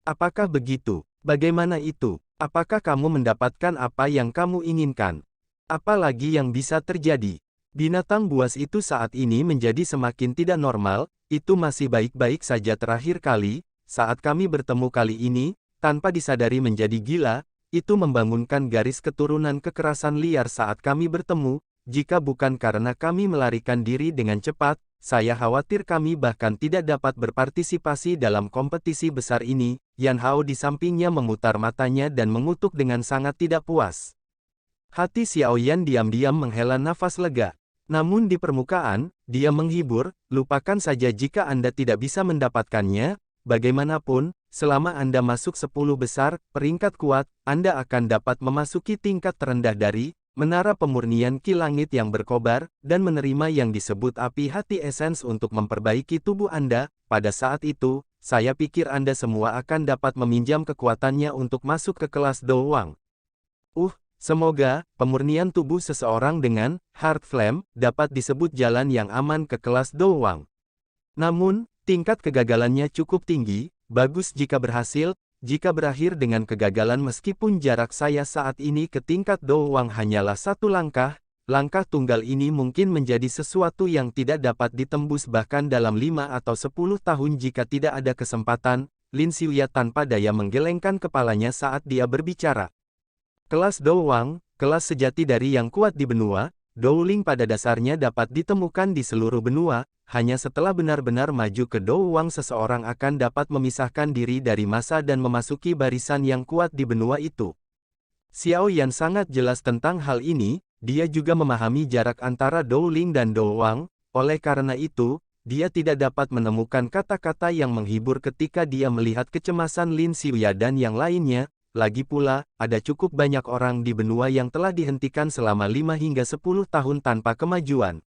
apakah begitu? Bagaimana itu? Apakah kamu mendapatkan apa yang kamu inginkan? Apa lagi yang bisa terjadi?" Binatang buas itu saat ini menjadi semakin tidak normal, itu masih baik-baik saja terakhir kali, saat kami bertemu kali ini, tanpa disadari menjadi gila, itu membangunkan garis keturunan kekerasan liar saat kami bertemu, jika bukan karena kami melarikan diri dengan cepat, saya khawatir kami bahkan tidak dapat berpartisipasi dalam kompetisi besar ini. Yan Hao di sampingnya memutar matanya dan mengutuk dengan sangat tidak puas. Hati Xiao Yan diam-diam menghela nafas lega. Namun di permukaan, dia menghibur, lupakan saja jika Anda tidak bisa mendapatkannya, bagaimanapun, selama Anda masuk 10 besar, peringkat kuat, Anda akan dapat memasuki tingkat terendah dari Menara Pemurnian Ki Langit yang berkobar, dan menerima yang disebut api hati esens untuk memperbaiki tubuh Anda. Pada saat itu, saya pikir Anda semua akan dapat meminjam kekuatannya untuk masuk ke kelas Do Wang. Semoga, pemurnian tubuh seseorang dengan Heart Flame, dapat disebut jalan yang aman ke kelas Do Wang. Namun, tingkat kegagalannya cukup tinggi, bagus jika berhasil. Jika berakhir dengan kegagalan meskipun jarak saya saat ini ke tingkat Do Wang hanyalah satu langkah, langkah tunggal ini mungkin menjadi sesuatu yang tidak dapat ditembus bahkan dalam 5 atau 10 tahun jika tidak ada kesempatan. Lin Xiuya tanpa daya menggelengkan kepalanya saat dia berbicara. Kelas Do Wang, kelas sejati dari yang kuat di benua, Dowling pada dasarnya dapat ditemukan di seluruh benua. Hanya setelah benar-benar maju ke Do Wang seseorang akan dapat memisahkan diri dari massa dan memasuki barisan yang kuat di benua itu. Xiao Yan sangat jelas tentang hal ini, dia juga memahami jarak antara Dowling dan Do Wang, oleh karena itu, dia tidak dapat menemukan kata-kata yang menghibur ketika dia melihat kecemasan Lin Xiuya dan yang lainnya. Lagi pula, ada cukup banyak orang di benua yang telah dihentikan selama 5 hingga 10 tahun tanpa kemajuan.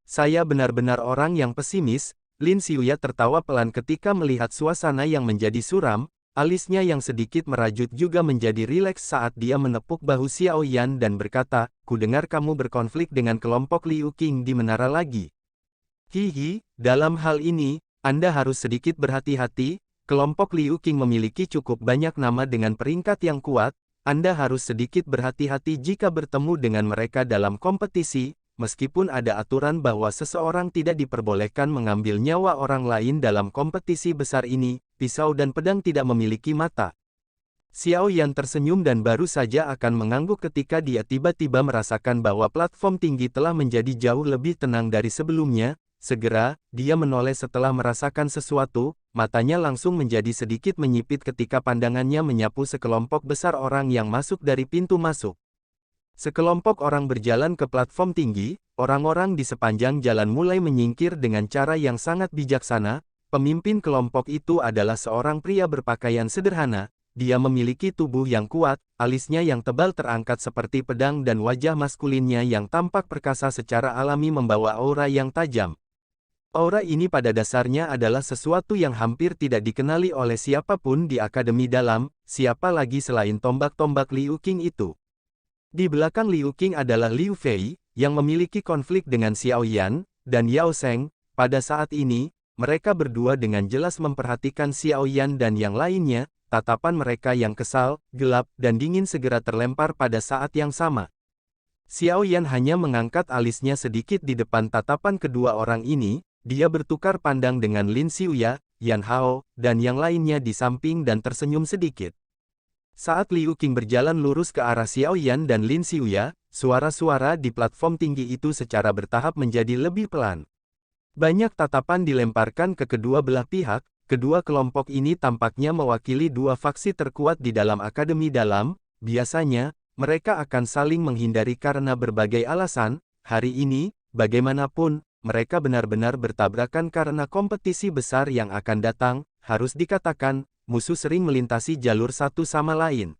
Saya benar-benar orang yang pesimis. Lin Xiuya tertawa pelan ketika melihat suasana yang menjadi suram, alisnya yang sedikit merajut juga menjadi rileks saat dia menepuk bahu Xiao Yan dan berkata, "Kudengar kamu berkonflik dengan kelompok Liu Qing di menara lagi. Hihi, dalam hal ini, Anda harus sedikit berhati-hati, kelompok Liu Qing memiliki cukup banyak nama dengan peringkat yang kuat, Anda harus sedikit berhati-hati jika bertemu dengan mereka dalam kompetisi." Meskipun ada aturan bahwa seseorang tidak diperbolehkan mengambil nyawa orang lain dalam kompetisi besar ini, pisau dan pedang tidak memiliki mata. Xiao Yan tersenyum dan baru saja akan mengangguk ketika dia tiba-tiba merasakan bahwa platform tinggi telah menjadi jauh lebih tenang dari sebelumnya. Segera, dia menoleh setelah merasakan sesuatu, matanya langsung menjadi sedikit menyipit ketika pandangannya menyapu sekelompok besar orang yang masuk dari pintu masuk. Sekelompok orang berjalan ke platform tinggi, orang-orang di sepanjang jalan mulai menyingkir dengan cara yang sangat bijaksana. Pemimpin kelompok itu adalah seorang pria berpakaian sederhana, dia memiliki tubuh yang kuat, alisnya yang tebal terangkat seperti pedang dan wajah maskulinnya yang tampak perkasa secara alami membawa aura yang tajam. Aura ini pada dasarnya adalah sesuatu yang hampir tidak dikenali oleh siapapun di Akademi Dalam, siapa lagi selain tombak-tombak Liu Qing itu. Di belakang Liu Qing adalah Liu Fei, yang memiliki konflik dengan Xiao Yan, dan Yao Sheng. Pada saat ini, mereka berdua dengan jelas memperhatikan Xiao Yan dan yang lainnya, tatapan mereka yang kesal, gelap, dan dingin segera terlempar pada saat yang sama. Xiao Yan hanya mengangkat alisnya sedikit di depan tatapan kedua orang ini, dia bertukar pandang dengan Lin Xiuya, Yan Hao, dan yang lainnya di samping dan tersenyum sedikit. Saat Liu Qing berjalan lurus ke arah Xiao Yan dan Lin Xiuya, suara-suara di platform tinggi itu secara bertahap menjadi lebih pelan. Banyak tatapan dilemparkan ke kedua belah pihak, kedua kelompok ini tampaknya mewakili dua faksi terkuat di dalam Akademi Dalam. Biasanya, mereka akan saling menghindari karena berbagai alasan. Hari ini, bagaimanapun, mereka benar-benar bertabrakan karena kompetisi besar yang akan datang. Harus dikatakan, musuh sering melintasi jalur satu sama lain.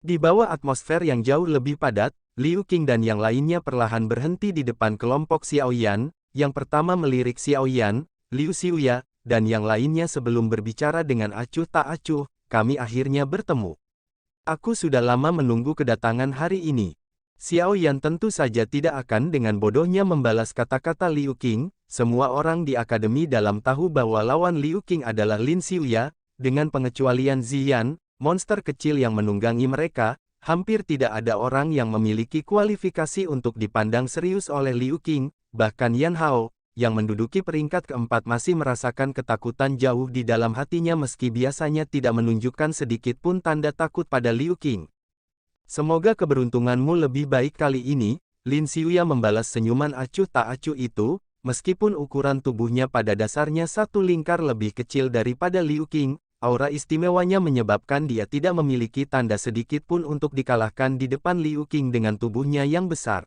Di bawah atmosfer yang jauh lebih padat, Liu Qing dan yang lainnya perlahan berhenti di depan kelompok Xiao Yan. Yang pertama melirik Xiao Yan, Liu Xiuya, dan yang lainnya sebelum berbicara dengan acuh tak acuh. Kami akhirnya bertemu. Aku sudah lama menunggu kedatangan hari ini. Xiao Yan tentu saja tidak akan dengan bodohnya membalas kata-kata Liu Qing. Semua orang di Akademi Dalam tahu bahwa lawan Liu Qing adalah Lin Xiuya. Dengan pengecualian Ziyan, monster kecil yang menunggangi mereka, hampir tidak ada orang yang memiliki kualifikasi untuk dipandang serius oleh Liu Qing. Bahkan Yan Hao, yang menduduki peringkat keempat masih merasakan ketakutan jauh di dalam hatinya meski biasanya tidak menunjukkan sedikit pun tanda takut pada Liu Qing. Semoga keberuntunganmu lebih baik kali ini, Lin Xiuya membalas senyuman acuh tak acuh itu, meskipun ukuran tubuhnya pada dasarnya satu lingkar lebih kecil daripada Liu Qing. Aura istimewanya menyebabkan dia tidak memiliki tanda sedikit pun untuk dikalahkan di depan Liu Qing dengan tubuhnya yang besar.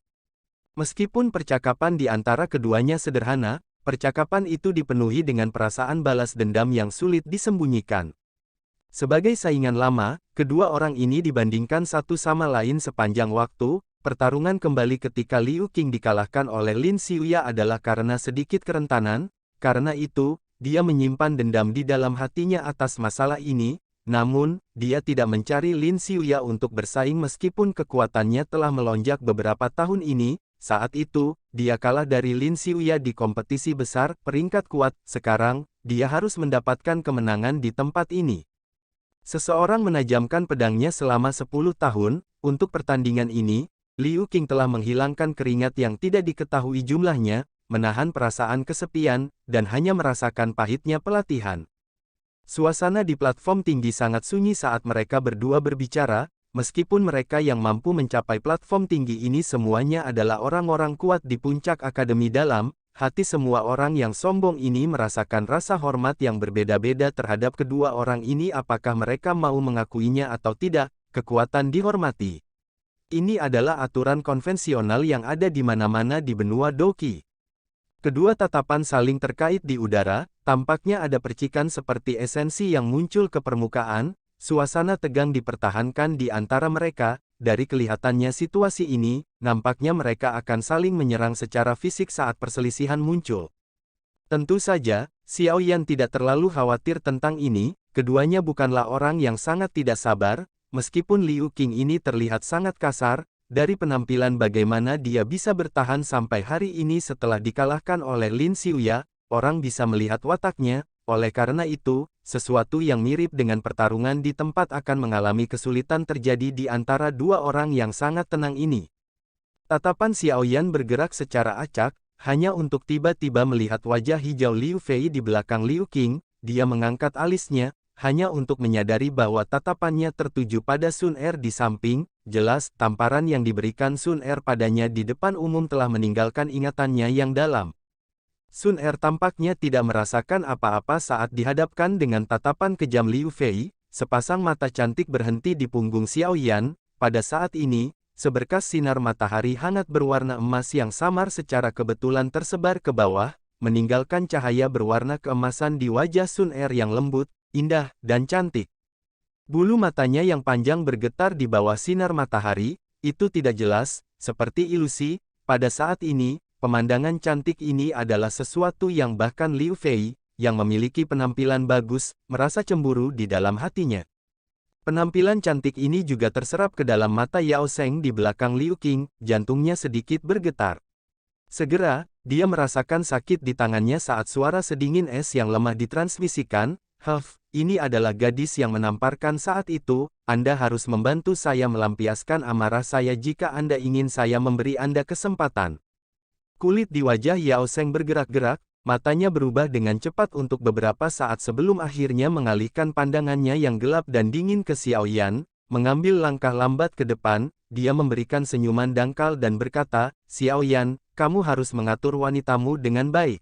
Meskipun percakapan di antara keduanya sederhana, percakapan itu dipenuhi dengan perasaan balas dendam yang sulit disembunyikan. Sebagai saingan lama, kedua orang ini dibandingkan satu sama lain sepanjang waktu. Pertarungan kembali ketika Liu Qing dikalahkan oleh Lin Xiuya adalah karena sedikit kerentanan. Karena itu, dia menyimpan dendam di dalam hatinya atas masalah ini, namun, dia tidak mencari Lin Xiuya untuk bersaing meskipun kekuatannya telah melonjak beberapa tahun ini. Saat itu, dia kalah dari Lin Xiuya di kompetisi besar, peringkat kuat. Sekarang, dia harus mendapatkan kemenangan di tempat ini. Seseorang menajamkan pedangnya selama 10 tahun, untuk pertandingan ini, Liu Qing telah menghilangkan keringat yang tidak diketahui jumlahnya, menahan perasaan kesepian, dan hanya merasakan pahitnya pelatihan. Suasana di platform tinggi sangat sunyi saat mereka berdua berbicara, meskipun mereka yang mampu mencapai platform tinggi ini semuanya adalah orang-orang kuat di puncak Akademi Dalam, hati semua orang yang sombong ini merasakan rasa hormat yang berbeda-beda terhadap kedua orang ini apakah mereka mau mengakuinya atau tidak, kekuatan dihormati. Ini adalah aturan konvensional yang ada di mana-mana di benua Doqi. Kedua tatapan saling terkait di udara, tampaknya ada percikan seperti esensi yang muncul ke permukaan, suasana tegang dipertahankan di antara mereka, dari kelihatannya situasi ini, nampaknya mereka akan saling menyerang secara fisik saat perselisihan muncul. Tentu saja, Xiao Yan tidak terlalu khawatir tentang ini, keduanya bukanlah orang yang sangat tidak sabar, meskipun Liu Qing ini terlihat sangat kasar. Dari penampilan bagaimana dia bisa bertahan sampai hari ini setelah dikalahkan oleh Lin Xiuya, orang bisa melihat wataknya, oleh karena itu, sesuatu yang mirip dengan pertarungan di tempat akan mengalami kesulitan terjadi di antara dua orang yang sangat tenang ini. Tatapan Xiao Yan bergerak secara acak, hanya untuk tiba-tiba melihat wajah hijau Liu Fei di belakang Liu Qing, dia mengangkat alisnya, hanya untuk menyadari bahwa tatapannya tertuju pada Sun Er di samping. Jelas, tamparan yang diberikan Sun Er padanya di depan umum telah meninggalkan ingatannya yang dalam. Sun Er tampaknya tidak merasakan apa-apa saat dihadapkan dengan tatapan kejam Liu Fei, sepasang mata cantik berhenti di punggung Xiao Yan. Pada saat ini, seberkas sinar matahari hangat berwarna emas yang samar secara kebetulan tersebar ke bawah, meninggalkan cahaya berwarna keemasan di wajah Sun Er yang lembut, indah, dan cantik. Bulu matanya yang panjang bergetar di bawah sinar matahari, itu tidak jelas, seperti ilusi. Pada saat ini, pemandangan cantik ini adalah sesuatu yang bahkan Liu Fei, yang memiliki penampilan bagus, merasa cemburu di dalam hatinya. Penampilan cantik ini juga terserap ke dalam mata Yao Sheng di belakang Liu Qing, jantungnya sedikit bergetar. Segera, dia merasakan sakit di tangannya saat suara sedingin es yang lemah ditransmisikan. Ini adalah gadis yang menamparkan saat itu. Anda harus membantu saya melampiaskan amarah saya jika Anda ingin saya memberi Anda kesempatan. Kulit di wajah Yao Sheng bergerak-gerak, matanya berubah dengan cepat untuk beberapa saat sebelum akhirnya mengalihkan pandangannya yang gelap dan dingin ke Xiao Yan. mengambil langkah lambat ke depan, dia memberikan senyuman dangkal dan berkata, "Xiao Yan, kamu harus mengatur wanitamu dengan baik.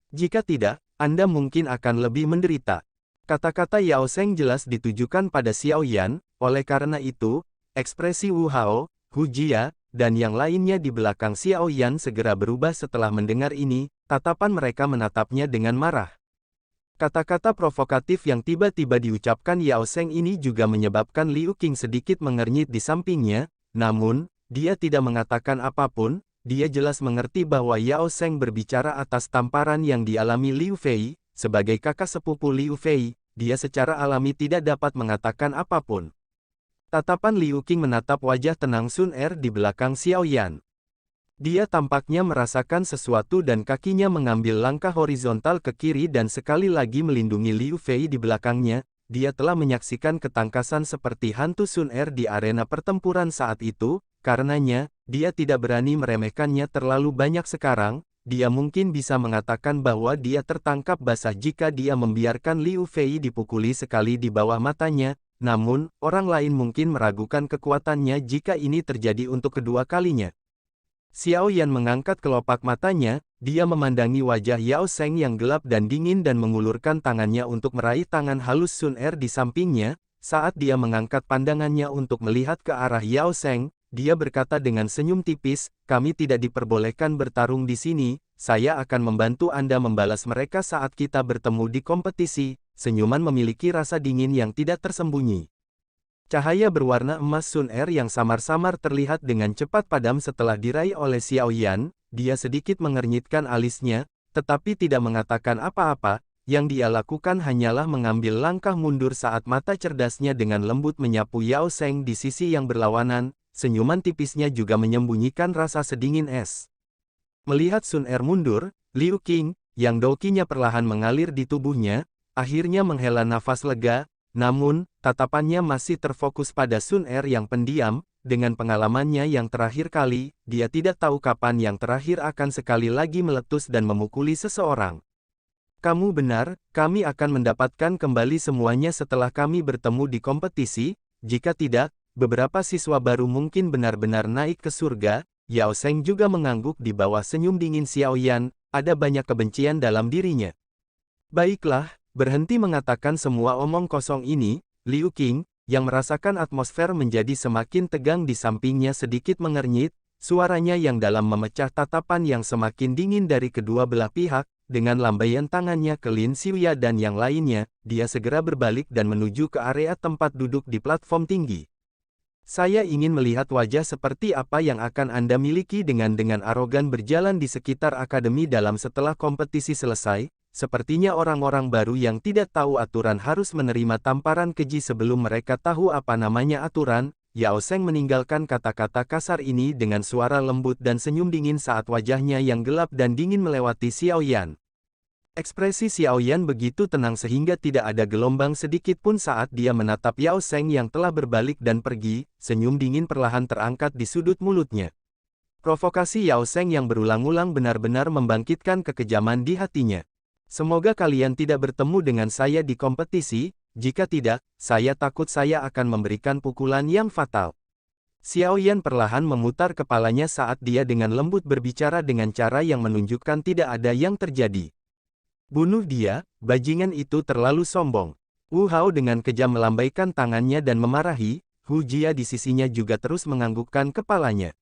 Jika tidak, Anda mungkin akan lebih menderita." Kata-kata Yao Sheng jelas ditujukan pada Xiao Yan, oleh karena itu, ekspresi Wu Hao, Hu Jia, dan yang lainnya di belakang Xiao Yan segera berubah setelah mendengar ini, tatapan mereka menatapnya dengan marah. Kata-kata provokatif yang tiba-tiba diucapkan Yao Sheng ini juga menyebabkan Liu Qing sedikit mengernyit di sampingnya, namun, dia tidak mengatakan apapun, dia jelas mengerti bahwa Yao Sheng berbicara atas tamparan yang dialami Liu Fei, sebagai kakak sepupu Liu Fei, dia secara alami tidak dapat mengatakan apapun. Tatapan Liu Qing menatap wajah tenang Sun Er di belakang Xiao Yan. Dia tampaknya merasakan sesuatu dan kakinya mengambil langkah horizontal ke kiri dan sekali lagi melindungi Liu Fei di belakangnya. Dia telah menyaksikan ketangkasan seperti hantu Sun Er di arena pertempuran saat itu, karenanya, dia tidak berani meremehkannya terlalu banyak sekarang. Dia mungkin bisa mengatakan bahwa dia tertangkap basah jika dia membiarkan Liu Fei dipukuli sekali di bawah matanya, namun, orang lain mungkin meragukan kekuatannya jika ini terjadi untuk kedua kalinya. Xiao Yan mengangkat kelopak matanya, dia memandangi wajah Yao Sheng yang gelap dan dingin dan mengulurkan tangannya untuk meraih tangan halus Sun Er di sampingnya. Saat dia mengangkat pandangannya untuk melihat ke arah Yao Sheng, dia berkata dengan senyum tipis, "Kami tidak diperbolehkan bertarung di sini, saya akan membantu Anda membalas mereka saat kita bertemu di kompetisi." Senyuman memiliki rasa dingin yang tidak tersembunyi. Cahaya berwarna emas Sun Er yang samar-samar terlihat dengan cepat padam setelah diraih oleh Xiao Yan, dia sedikit mengernyitkan alisnya, tetapi tidak mengatakan apa-apa, yang dia lakukan hanyalah mengambil langkah mundur saat mata cerdasnya dengan lembut menyapu Yao Sheng di sisi yang berlawanan, senyuman tipisnya juga menyembunyikan rasa sedingin es. Melihat Sun Er mundur, Liu Qing, yang dokinya perlahan mengalir di tubuhnya, akhirnya menghela nafas lega. Namun, tatapannya masih terfokus pada Sun Er yang pendiam, dengan pengalamannya yang terakhir kali, dia tidak tahu kapan yang terakhir akan sekali lagi meletus dan memukuli seseorang. "Kamu benar, kami akan mendapatkan kembali semuanya setelah kami bertemu di kompetisi, jika tidak, beberapa siswa baru mungkin benar-benar naik ke surga." Yao Sheng juga mengangguk di bawah senyum dingin Xiao Yan, ada banyak kebencian dalam dirinya. "Baiklah, berhenti mengatakan semua omong kosong ini." Liu Qing, yang merasakan atmosfer menjadi semakin tegang di sampingnya sedikit mengernyit, suaranya yang dalam memecah tatapan yang semakin dingin dari kedua belah pihak, dengan lambaian tangannya ke Lin Xiuya dan yang lainnya, dia segera berbalik dan menuju ke area tempat duduk di platform tinggi. "Saya ingin melihat wajah seperti apa yang akan Anda miliki dengan arogan berjalan di sekitar akademi dalam setelah kompetisi selesai. Sepertinya orang-orang baru yang tidak tahu aturan harus menerima tamparan keji sebelum mereka tahu apa namanya aturan." Yao Sheng meninggalkan kata-kata kasar ini dengan suara lembut dan senyum dingin saat wajahnya yang gelap dan dingin melewati Xiao Yan. Ekspresi Xiao Yan begitu tenang sehingga tidak ada gelombang sedikit pun saat dia menatap Yao Sheng yang telah berbalik dan pergi, senyum dingin perlahan terangkat di sudut mulutnya. Provokasi Yao Sheng yang berulang-ulang benar-benar membangkitkan kekejaman di hatinya. "Semoga kalian tidak bertemu dengan saya di kompetisi, jika tidak, saya takut saya akan memberikan pukulan yang fatal." Xiao Yan perlahan memutar kepalanya saat dia dengan lembut berbicara dengan cara yang menunjukkan tidak ada yang terjadi. "Bunuh dia, bajingan itu terlalu sombong." Wu Hao dengan kejam melambaikan tangannya dan memarahi, Hu Jia di sisinya juga terus menganggukkan kepalanya.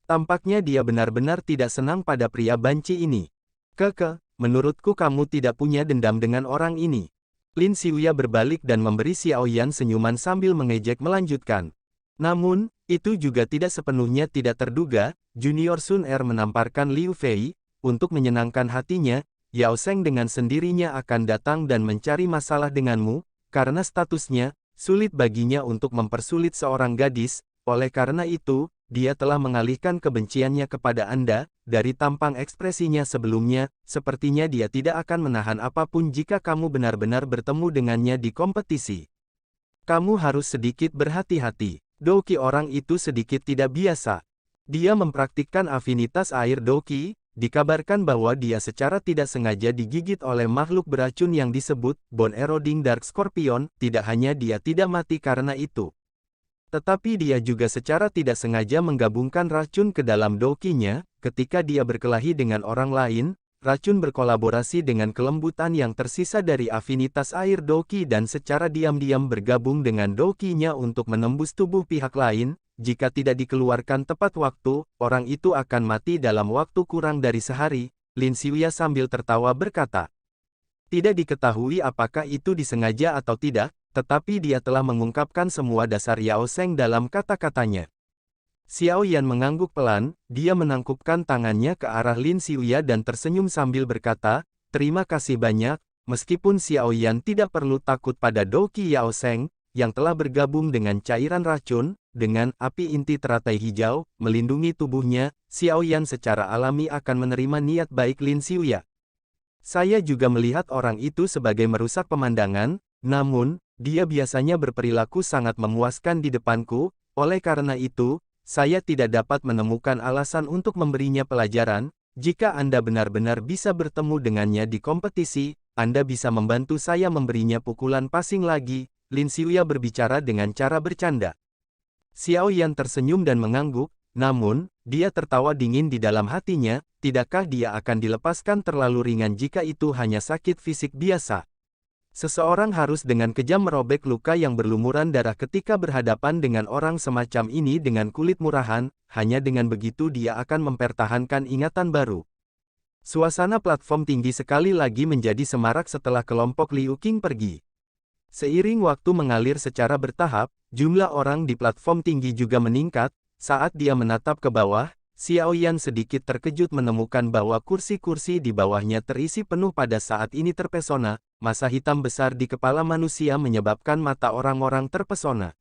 Tampaknya dia benar-benar tidak senang pada pria banci ini. Menurutku kamu tidak punya dendam dengan orang ini." Lin Xiuya berbalik dan memberi Xiao Yan senyuman sambil mengejek melanjutkan. Namun, itu juga tidak sepenuhnya tidak terduga, Junior Sun Er menamparkan Liu Fei, untuk menyenangkan hatinya, Yao Sheng dengan sendirinya akan datang dan mencari masalah denganmu, karena statusnya, sulit baginya untuk mempersulit seorang gadis, oleh karena itu, dia telah mengalihkan kebenciannya kepada Anda. Dari tampang ekspresinya sebelumnya, sepertinya dia tidak akan menahan apapun jika kamu benar-benar bertemu dengannya di kompetisi. Kamu harus sedikit berhati-hati. Doki orang itu sedikit tidak biasa. Dia mempraktikkan afinitas air doki, dikabarkan bahwa dia secara tidak sengaja digigit oleh makhluk beracun yang disebut Bone Eroding Dark Scorpion, tidak hanya dia tidak mati karena itu. Tetapi dia juga secara tidak sengaja menggabungkan racun ke dalam dokinya. Ketika dia berkelahi dengan orang lain, racun berkolaborasi dengan kelembutan yang tersisa dari afinitas air doki dan secara diam-diam bergabung dengan dokinya untuk menembus tubuh pihak lain. Jika tidak dikeluarkan tepat waktu, orang itu akan mati dalam waktu kurang dari sehari. Lin Xiuya sambil tertawa berkata. Tidak diketahui apakah itu disengaja atau tidak, tetapi dia telah mengungkapkan semua dasar Yao Sheng dalam kata-katanya. Xiao Yan mengangguk pelan, dia menangkupkan tangannya ke arah Lin Xiuya dan tersenyum sambil berkata, terima kasih banyak, meskipun Xiao Yan tidak perlu takut pada Doki Yao Sheng, yang telah bergabung dengan cairan racun, dengan api inti teratai hijau, melindungi tubuhnya, Xiao Yan secara alami akan menerima niat baik Lin Xiuya. Saya juga melihat orang itu sebagai merusak pemandangan, namun, dia biasanya berperilaku sangat memuaskan di depanku, oleh karena itu, saya tidak dapat menemukan alasan untuk memberinya pelajaran. Jika Anda benar-benar bisa bertemu dengannya di kompetisi, Anda bisa membantu saya memberinya pukulan passing lagi. Lin Xiuya berbicara dengan cara bercanda. Xiao Yan tersenyum dan mengangguk, namun, dia tertawa dingin di dalam hatinya, tidakkah dia akan dilepaskan terlalu ringan jika itu hanya sakit fisik biasa? Seseorang harus dengan kejam merobek luka yang berlumuran darah ketika berhadapan dengan orang semacam ini dengan kulit murahan, hanya dengan begitu dia akan mempertahankan ingatan baru. Suasana platform tinggi sekali lagi menjadi semarak setelah kelompok Liu Qing pergi. Seiring waktu mengalir secara bertahap, jumlah orang di platform tinggi juga meningkat. Saat dia menatap ke bawah, Xiao Yan sedikit terkejut menemukan bahwa kursi-kursi di bawahnya terisi penuh. Pada saat ini terpesona, masa hitam besar di kepala manusia menyebabkan mata orang-orang terpesona.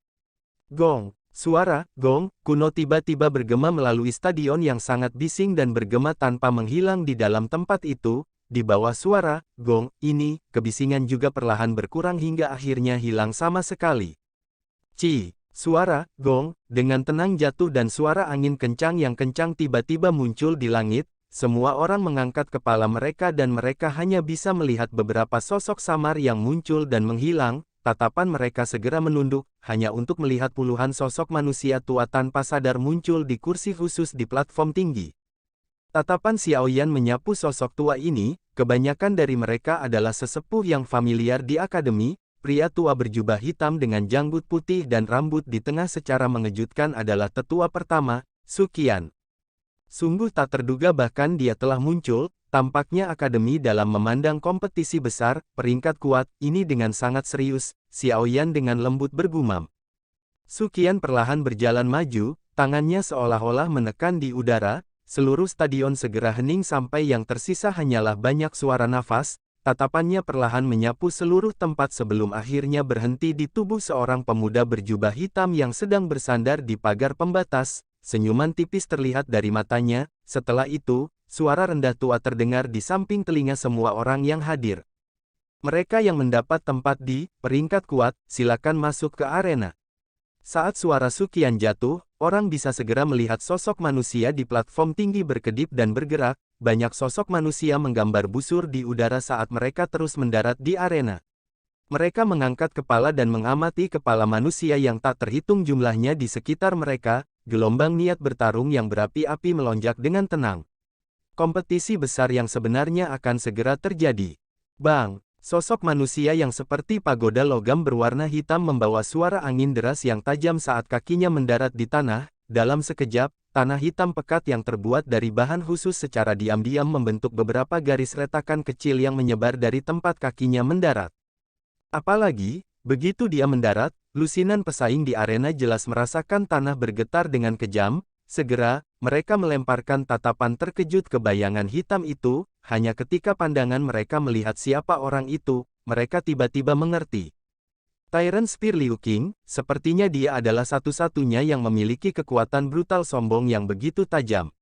Gong, suara gong kuno tiba-tiba bergema melalui stadion yang sangat bising dan bergema tanpa menghilang di dalam tempat itu. Di bawah suara gong ini, kebisingan juga perlahan berkurang hingga akhirnya hilang sama sekali. Suara gong dengan tenang jatuh dan suara angin kencang yang kencang tiba-tiba muncul di langit. Semua orang mengangkat kepala mereka dan mereka hanya bisa melihat beberapa sosok samar yang muncul dan menghilang. Tatapan mereka segera menunduk, hanya untuk melihat puluhan sosok manusia tua tanpa sadar muncul di kursi khusus di platform tinggi. Tatapan Xiao Yan menyapu sosok tua ini, kebanyakan dari mereka adalah sesepuh yang familiar di akademi. Pria tua berjubah hitam dengan janggut putih dan rambut di tengah secara mengejutkan adalah tetua pertama, Su Qian. Sungguh tak terduga bahkan dia telah muncul, tampaknya akademi dalam memandang kompetisi besar, peringkat kuat, ini dengan sangat serius, Xiao Yan dengan lembut bergumam. Su Qian perlahan berjalan maju, tangannya seolah-olah menekan di udara, seluruh stadion segera hening sampai yang tersisa hanyalah banyak suara nafas. Tatapannya perlahan menyapu seluruh tempat sebelum akhirnya berhenti di tubuh seorang pemuda berjubah hitam yang sedang bersandar di pagar pembatas. Senyuman tipis terlihat dari matanya. Setelah itu, suara rendah tua terdengar di samping telinga semua orang yang hadir. Mereka yang mendapat tempat di peringkat kuat, silakan masuk ke arena. Saat suara Su Qian jatuh, orang bisa segera melihat sosok manusia di platform tinggi berkedip dan bergerak. Banyak sosok manusia menggambar busur di udara saat mereka terus mendarat di arena. Mereka mengangkat kepala dan mengamati kepala manusia yang tak terhitung jumlahnya di sekitar mereka. Gelombang niat bertarung yang berapi-api melonjak dengan tenang. Kompetisi besar yang sebenarnya akan segera terjadi. Bang! Sosok manusia yang seperti pagoda logam berwarna hitam membawa suara angin deras yang tajam saat kakinya mendarat di tanah. Dalam sekejap, tanah hitam pekat yang terbuat dari bahan khusus secara diam-diam membentuk beberapa garis retakan kecil yang menyebar dari tempat kakinya mendarat. Apalagi, begitu dia mendarat, lusinan pesaing di arena jelas merasakan tanah bergetar dengan kejam. Segera, mereka melemparkan tatapan terkejut ke bayangan hitam itu. Hanya ketika pandangan mereka melihat siapa orang itu, mereka tiba-tiba mengerti. Tyrant Spear Liu Qing, sepertinya dia adalah satu-satunya yang memiliki kekuatan brutal sombong yang begitu tajam.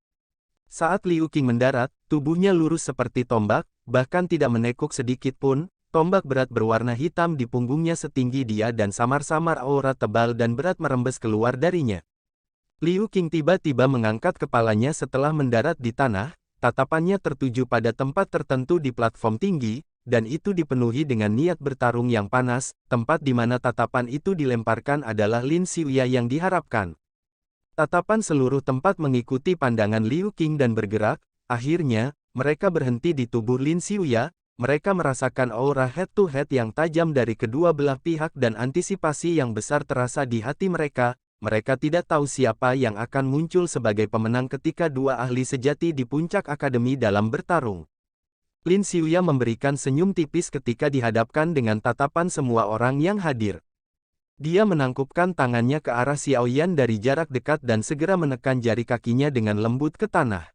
Saat Liu Qing mendarat, tubuhnya lurus seperti tombak, bahkan tidak menekuk sedikit pun. Tombak berat berwarna hitam di punggungnya setinggi dia dan samar-samar aura tebal dan berat merembes keluar darinya. Liu Qing tiba-tiba mengangkat kepalanya setelah mendarat di tanah, tatapannya tertuju pada tempat tertentu di platform tinggi. dan itu dipenuhi dengan niat bertarung yang panas. Tempat di mana tatapan itu dilemparkan adalah Lin Xiuya yang diharapkan. Tatapan seluruh tempat mengikuti pandangan Liu Qing dan bergerak. Akhirnya, mereka berhenti di tubuh Lin Xiuya. Mereka merasakan aura head-to-head yang tajam dari kedua belah pihak dan antisipasi yang besar terasa di hati mereka. Mereka tidak tahu siapa yang akan muncul sebagai pemenang ketika dua ahli sejati di puncak akademi dalam bertarung. Lin Xiuya memberikan senyum tipis ketika dihadapkan dengan tatapan semua orang yang hadir. Dia menangkupkan tangannya ke arah Xiaoyan dari jarak dekat dan segera menekan jari kakinya dengan lembut ke tanah.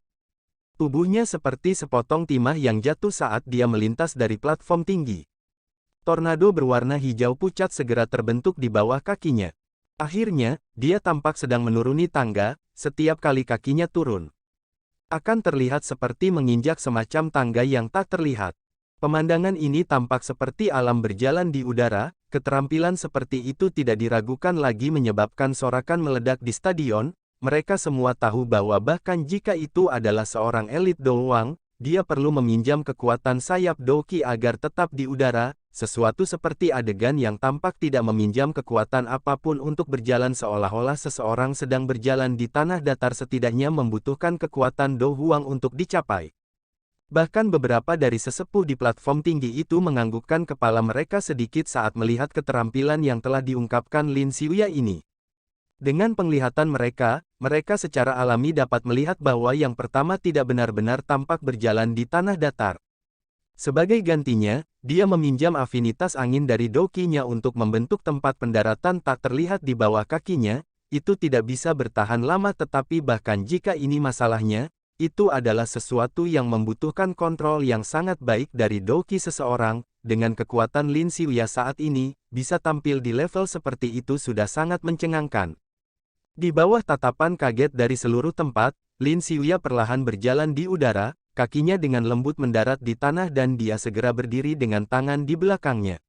Tubuhnya seperti sepotong timah yang jatuh saat dia melintas dari platform tinggi. Tornado berwarna hijau pucat segera terbentuk di bawah kakinya. Akhirnya, dia tampak sedang menuruni tangga. Setiap kali kakinya turun, akan terlihat seperti menginjak semacam tangga yang tak terlihat. Pemandangan ini tampak seperti alam berjalan di udara. Keterampilan seperti itu tidak diragukan lagi menyebabkan sorakan meledak di stadion. Mereka semua tahu bahwa bahkan jika itu adalah seorang elit doang, dia perlu meminjam kekuatan sayap Doqi agar tetap di udara. Sesuatu seperti adegan yang tampak tidak meminjam kekuatan apapun untuk berjalan seolah-olah seseorang sedang berjalan di tanah datar setidaknya membutuhkan kekuatan Do Huang untuk dicapai. Bahkan beberapa dari sesepuh di platform tinggi itu menganggukkan kepala mereka sedikit saat melihat keterampilan yang telah diungkapkan Lin Xiuya ini. Dengan penglihatan mereka, mereka secara alami dapat melihat bahwa yang pertama tidak benar-benar tampak berjalan di tanah datar. Sebagai gantinya, dia meminjam afinitas angin dari Doqi-nya untuk membentuk tempat pendaratan tak terlihat di bawah kakinya. Itu tidak bisa bertahan lama tetapi bahkan jika ini masalahnya, itu adalah sesuatu yang membutuhkan kontrol yang sangat baik dari Doqi seseorang. Dengan kekuatan Lin Xiuya saat ini, bisa tampil di level seperti itu sudah sangat mencengangkan. Di bawah tatapan kaget dari seluruh tempat, Lin Xiuya perlahan berjalan di udara. Kakinya dengan lembut mendarat di tanah dan dia segera berdiri dengan tangan di belakangnya.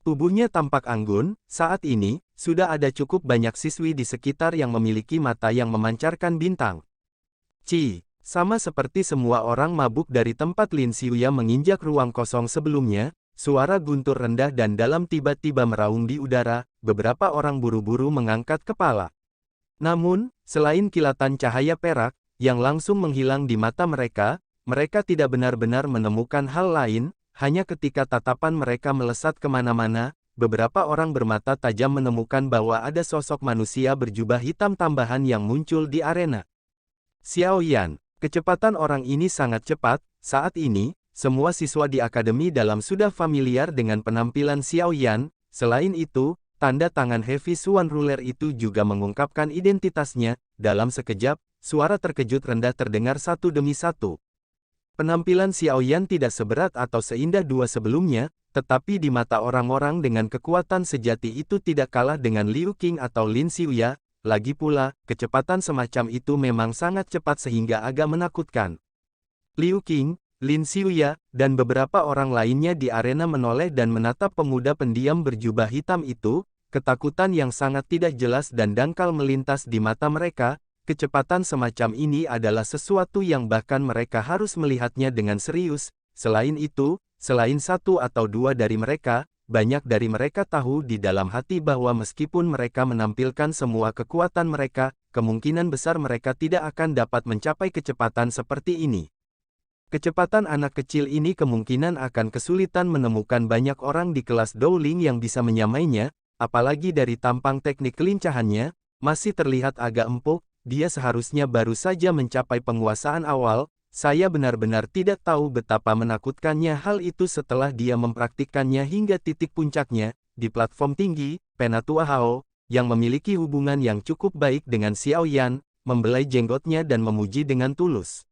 Tubuhnya tampak anggun. Saat ini, sudah ada cukup banyak siswi di sekitar yang memiliki mata yang memancarkan bintang. Sama seperti semua orang mabuk dari tempat Lin Xiuya menginjak ruang kosong sebelumnya, suara guntur rendah dan dalam tiba-tiba meraung di udara. Beberapa orang buru-buru mengangkat kepala. Namun, selain kilatan cahaya perak, yang langsung menghilang di mata mereka, mereka tidak benar-benar menemukan hal lain. Hanya ketika tatapan mereka melesat kemana-mana, beberapa orang bermata tajam menemukan bahwa ada sosok manusia berjubah hitam tambahan yang muncul di arena. Xiaoyan, kecepatan orang ini sangat cepat. Saat ini, semua siswa di akademi dalam sudah familiar dengan penampilan Xiaoyan. Selain itu, tanda tangan Heavy Swan Ruler itu juga mengungkapkan identitasnya. Dalam sekejap, suara terkejut rendah terdengar satu demi satu. Penampilan Xiaoyan tidak seberat atau seindah dua sebelumnya, tetapi di mata orang-orang dengan kekuatan sejati itu tidak kalah dengan Liu Qing atau Lin Xiuya. Lagi pula, kecepatan semacam itu memang sangat cepat sehingga agak menakutkan. Liu Qing, Lin Xiuya, dan beberapa orang lainnya di arena menoleh dan menatap pemuda pendiam berjubah hitam itu. Ketakutan yang sangat tidak jelas dan dangkal melintas di mata mereka. Kecepatan semacam ini adalah sesuatu yang bahkan mereka harus melihatnya dengan serius. Selain itu, selain satu atau dua dari mereka, banyak dari mereka tahu di dalam hati bahwa meskipun mereka menampilkan semua kekuatan mereka, kemungkinan besar mereka tidak akan dapat mencapai kecepatan seperti ini. Kecepatan anak kecil ini kemungkinan akan kesulitan menemukan banyak orang di kelas Dowling yang bisa menyamainya, apalagi dari tampang teknik kelincahannya, masih terlihat agak empuk. Dia seharusnya baru saja mencapai penguasaan awal. Saya benar-benar tidak tahu betapa menakutkannya hal itu setelah dia mempraktikkannya hingga titik puncaknya. Di platform tinggi, Penatua Hao, yang memiliki hubungan yang cukup baik dengan Xiaoyan, membelai jenggotnya dan memuji dengan tulus.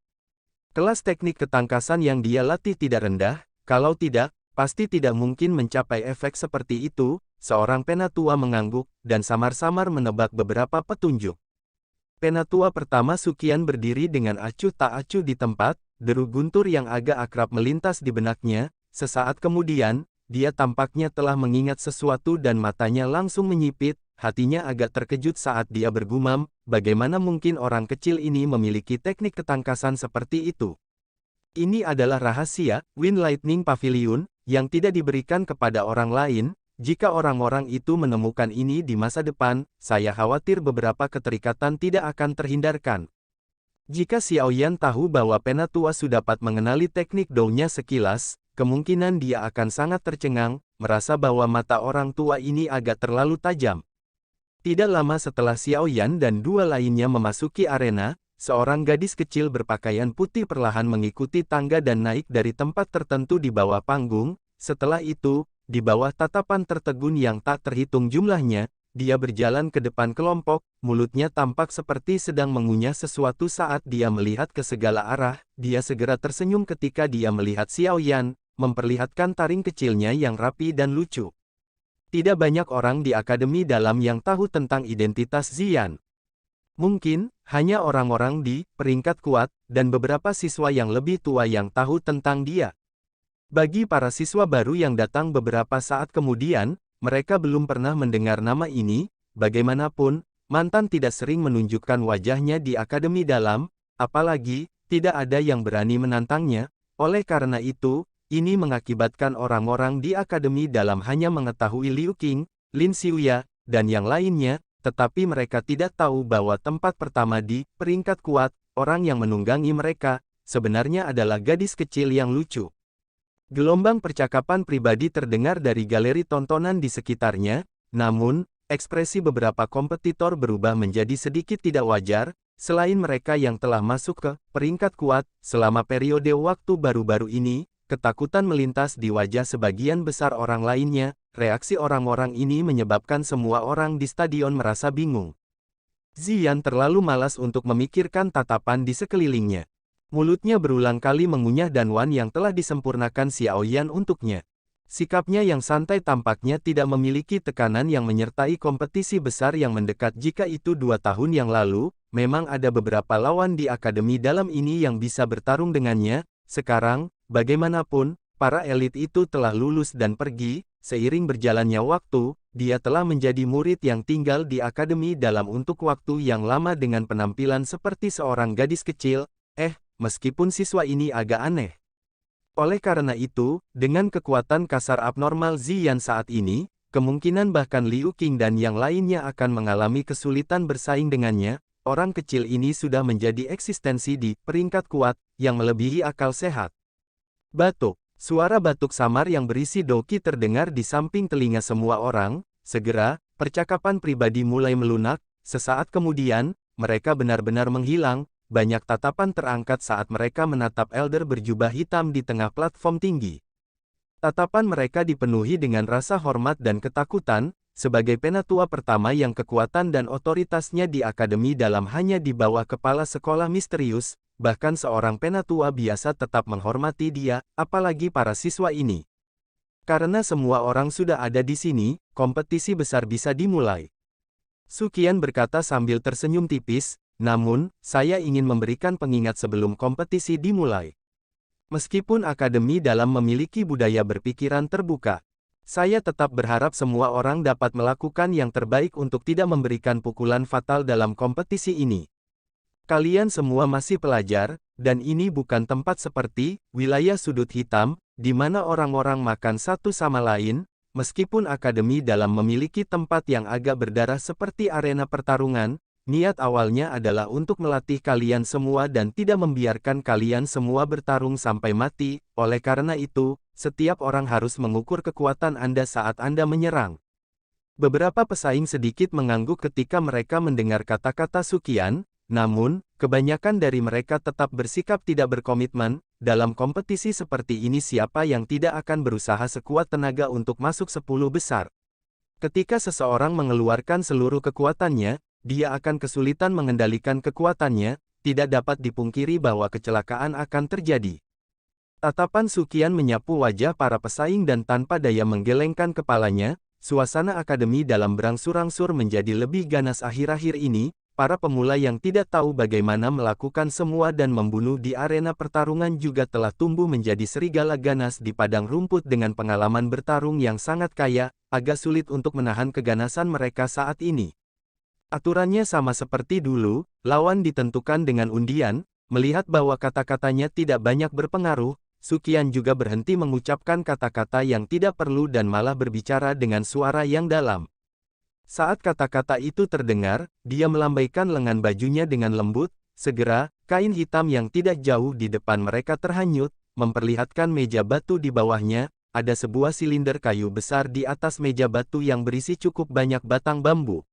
Kelas teknik ketangkasan yang dia latih tidak rendah, kalau tidak, pasti tidak mungkin mencapai efek seperti itu. Seorang penatua mengangguk, dan samar-samar menebak beberapa petunjuk. Penatua pertama Suqian berdiri dengan acuh tak acuh di tempat, deru guntur yang agak akrab melintas di benaknya. Sesaat kemudian, dia tampaknya telah mengingat sesuatu dan matanya langsung menyipit. Hatinya agak terkejut saat dia bergumam, bagaimana mungkin orang kecil ini memiliki teknik ketangkasan seperti itu. Ini adalah rahasia, Wind Lightning Pavilion, yang tidak diberikan kepada orang lain. Jika orang-orang itu menemukan ini di masa depan, saya khawatir beberapa keterikatan tidak akan terhindarkan. Jika Xiao Yan tahu bahwa Penatua sudah dapat mengenali teknik Dou-nya sekilas, kemungkinan dia akan sangat tercengang, merasa bahwa mata orang tua ini agak terlalu tajam. Tidak lama setelah Xiao Yan dan dua lainnya memasuki arena, seorang gadis kecil berpakaian putih perlahan mengikuti tangga dan naik dari tempat tertentu di bawah panggung. Setelah itu, di bawah tatapan tertegun yang tak terhitung jumlahnya, dia berjalan ke depan kelompok, mulutnya tampak seperti sedang mengunyah sesuatu saat dia melihat ke segala arah. Dia segera tersenyum ketika dia melihat Xiao Yan, memperlihatkan taring kecilnya yang rapi dan lucu. Tidak banyak orang di Akademi Dalam yang tahu tentang identitas Ziyan. Mungkin, hanya orang-orang di peringkat kuat, dan beberapa siswa yang lebih tua yang tahu tentang dia. Bagi para siswa baru yang datang beberapa saat kemudian, mereka belum pernah mendengar nama ini. Bagaimanapun, mantan tidak sering menunjukkan wajahnya di Akademi Dalam, apalagi, tidak ada yang berani menantangnya. Oleh karena itu, ini mengakibatkan orang-orang di Akademi Dalam hanya mengetahui Liu Qing, Lin Xiuya, dan yang lainnya, tetapi mereka tidak tahu bahwa tempat pertama di peringkat kuat, orang yang menunggangi mereka, sebenarnya adalah gadis kecil yang lucu. Gelombang percakapan pribadi terdengar dari galeri tontonan di sekitarnya, namun, ekspresi beberapa kompetitor berubah menjadi sedikit tidak wajar, selain mereka yang telah masuk ke peringkat kuat, selama periode waktu baru-baru ini, ketakutan melintas di wajah sebagian besar orang lainnya. Reaksi orang-orang ini menyebabkan semua orang di stadion merasa bingung. Ziyan terlalu malas untuk memikirkan tatapan di sekelilingnya. Mulutnya berulang kali mengunyah danwan yang telah disempurnakan Xiao Yan untuknya. Sikapnya yang santai tampaknya tidak memiliki tekanan yang menyertai kompetisi besar yang mendekat. Jika itu 2 tahun yang lalu, memang ada beberapa lawan di Akademi Dalam ini yang bisa bertarung dengannya. Sekarang, bagaimanapun, para elit itu telah lulus dan pergi. Seiring berjalannya waktu, dia telah menjadi murid yang tinggal di Akademi Dalam untuk waktu yang lama dengan penampilan seperti seorang gadis kecil. Meskipun siswa ini agak aneh. Oleh karena itu, dengan kekuatan kasar abnormal Ziyan saat ini, kemungkinan bahkan Liu Qing dan yang lainnya akan mengalami kesulitan bersaing dengannya. Orang kecil ini sudah menjadi eksistensi di peringkat kuat, yang melebihi akal sehat. Batuk. Suara batuk samar yang berisi doki terdengar di samping telinga semua orang. Segera, percakapan pribadi mulai melunak. Sesaat kemudian, mereka benar-benar menghilang. Banyak tatapan terangkat saat mereka menatap elder berjubah hitam di tengah platform tinggi. Tatapan mereka dipenuhi dengan rasa hormat dan ketakutan, sebagai penatua pertama yang kekuatan dan otoritasnya di Akademi Dalam hanya di bawah kepala sekolah misterius, bahkan seorang penatua biasa tetap menghormati dia, apalagi para siswa ini. Karena semua orang sudah ada di sini, kompetisi besar bisa dimulai. Suqian berkata sambil tersenyum tipis. Namun, saya ingin memberikan pengingat sebelum kompetisi dimulai. Meskipun Akademi Dalam memiliki budaya berpikiran terbuka, saya tetap berharap semua orang dapat melakukan yang terbaik untuk tidak memberikan pukulan fatal dalam kompetisi ini. Kalian semua masih pelajar, dan ini bukan tempat seperti wilayah sudut hitam, di mana orang-orang makan satu sama lain. Meskipun Akademi Dalam memiliki tempat yang agak berdarah seperti arena pertarungan, niat awalnya adalah untuk melatih kalian semua dan tidak membiarkan kalian semua bertarung sampai mati. Oleh karena itu, setiap orang harus mengukur kekuatan Anda saat Anda menyerang. Beberapa pesaing sedikit mengangguk ketika mereka mendengar kata-kata Suqian, namun, kebanyakan dari mereka tetap bersikap tidak berkomitmen. Dalam kompetisi seperti ini siapa yang tidak akan berusaha sekuat tenaga untuk masuk 10 besar? Ketika seseorang mengeluarkan seluruh kekuatannya, dia akan kesulitan mengendalikan kekuatannya. Tidak dapat dipungkiri bahwa kecelakaan akan terjadi. Tatapan Suqian menyapu wajah para pesaing dan tanpa daya menggelengkan kepalanya, suasana Akademi Dalam berangsur-angsur menjadi lebih ganas akhir-akhir ini. Para pemula yang tidak tahu bagaimana melakukan semua dan membunuh di arena pertarungan juga telah tumbuh menjadi serigala ganas di padang rumput dengan pengalaman bertarung yang sangat kaya. Agak sulit untuk menahan keganasan mereka saat ini. Aturannya sama seperti dulu, lawan ditentukan dengan undian. Melihat bahwa kata-katanya tidak banyak berpengaruh, Suqian juga berhenti mengucapkan kata-kata yang tidak perlu dan malah berbicara dengan suara yang dalam. Saat kata-kata itu terdengar, dia melambaikan lengan bajunya dengan lembut. Segera, kain hitam yang tidak jauh di depan mereka terhanyut, memperlihatkan meja batu di bawahnya. Ada sebuah silinder kayu besar di atas meja batu yang berisi cukup banyak batang bambu.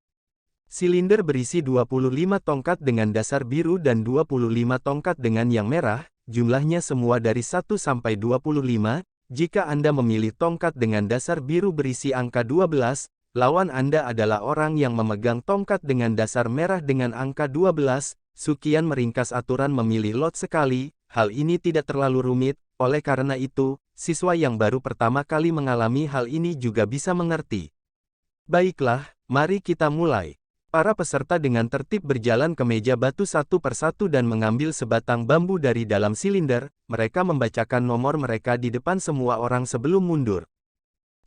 Silinder berisi 25 tongkat dengan dasar biru dan 25 tongkat dengan yang merah, jumlahnya semua dari 1 sampai 25. Jika Anda memilih tongkat dengan dasar biru berisi angka 12, lawan Anda adalah orang yang memegang tongkat dengan dasar merah dengan angka 12. Suqian meringkas aturan memilih lot sekali. Hal ini tidak terlalu rumit, oleh karena itu, siswa yang baru pertama kali mengalami hal ini juga bisa mengerti. Baiklah, mari kita mulai. Para peserta dengan tertib berjalan ke meja batu satu persatu dan mengambil sebatang bambu dari dalam silinder. Mereka membacakan nomor mereka di depan semua orang sebelum mundur.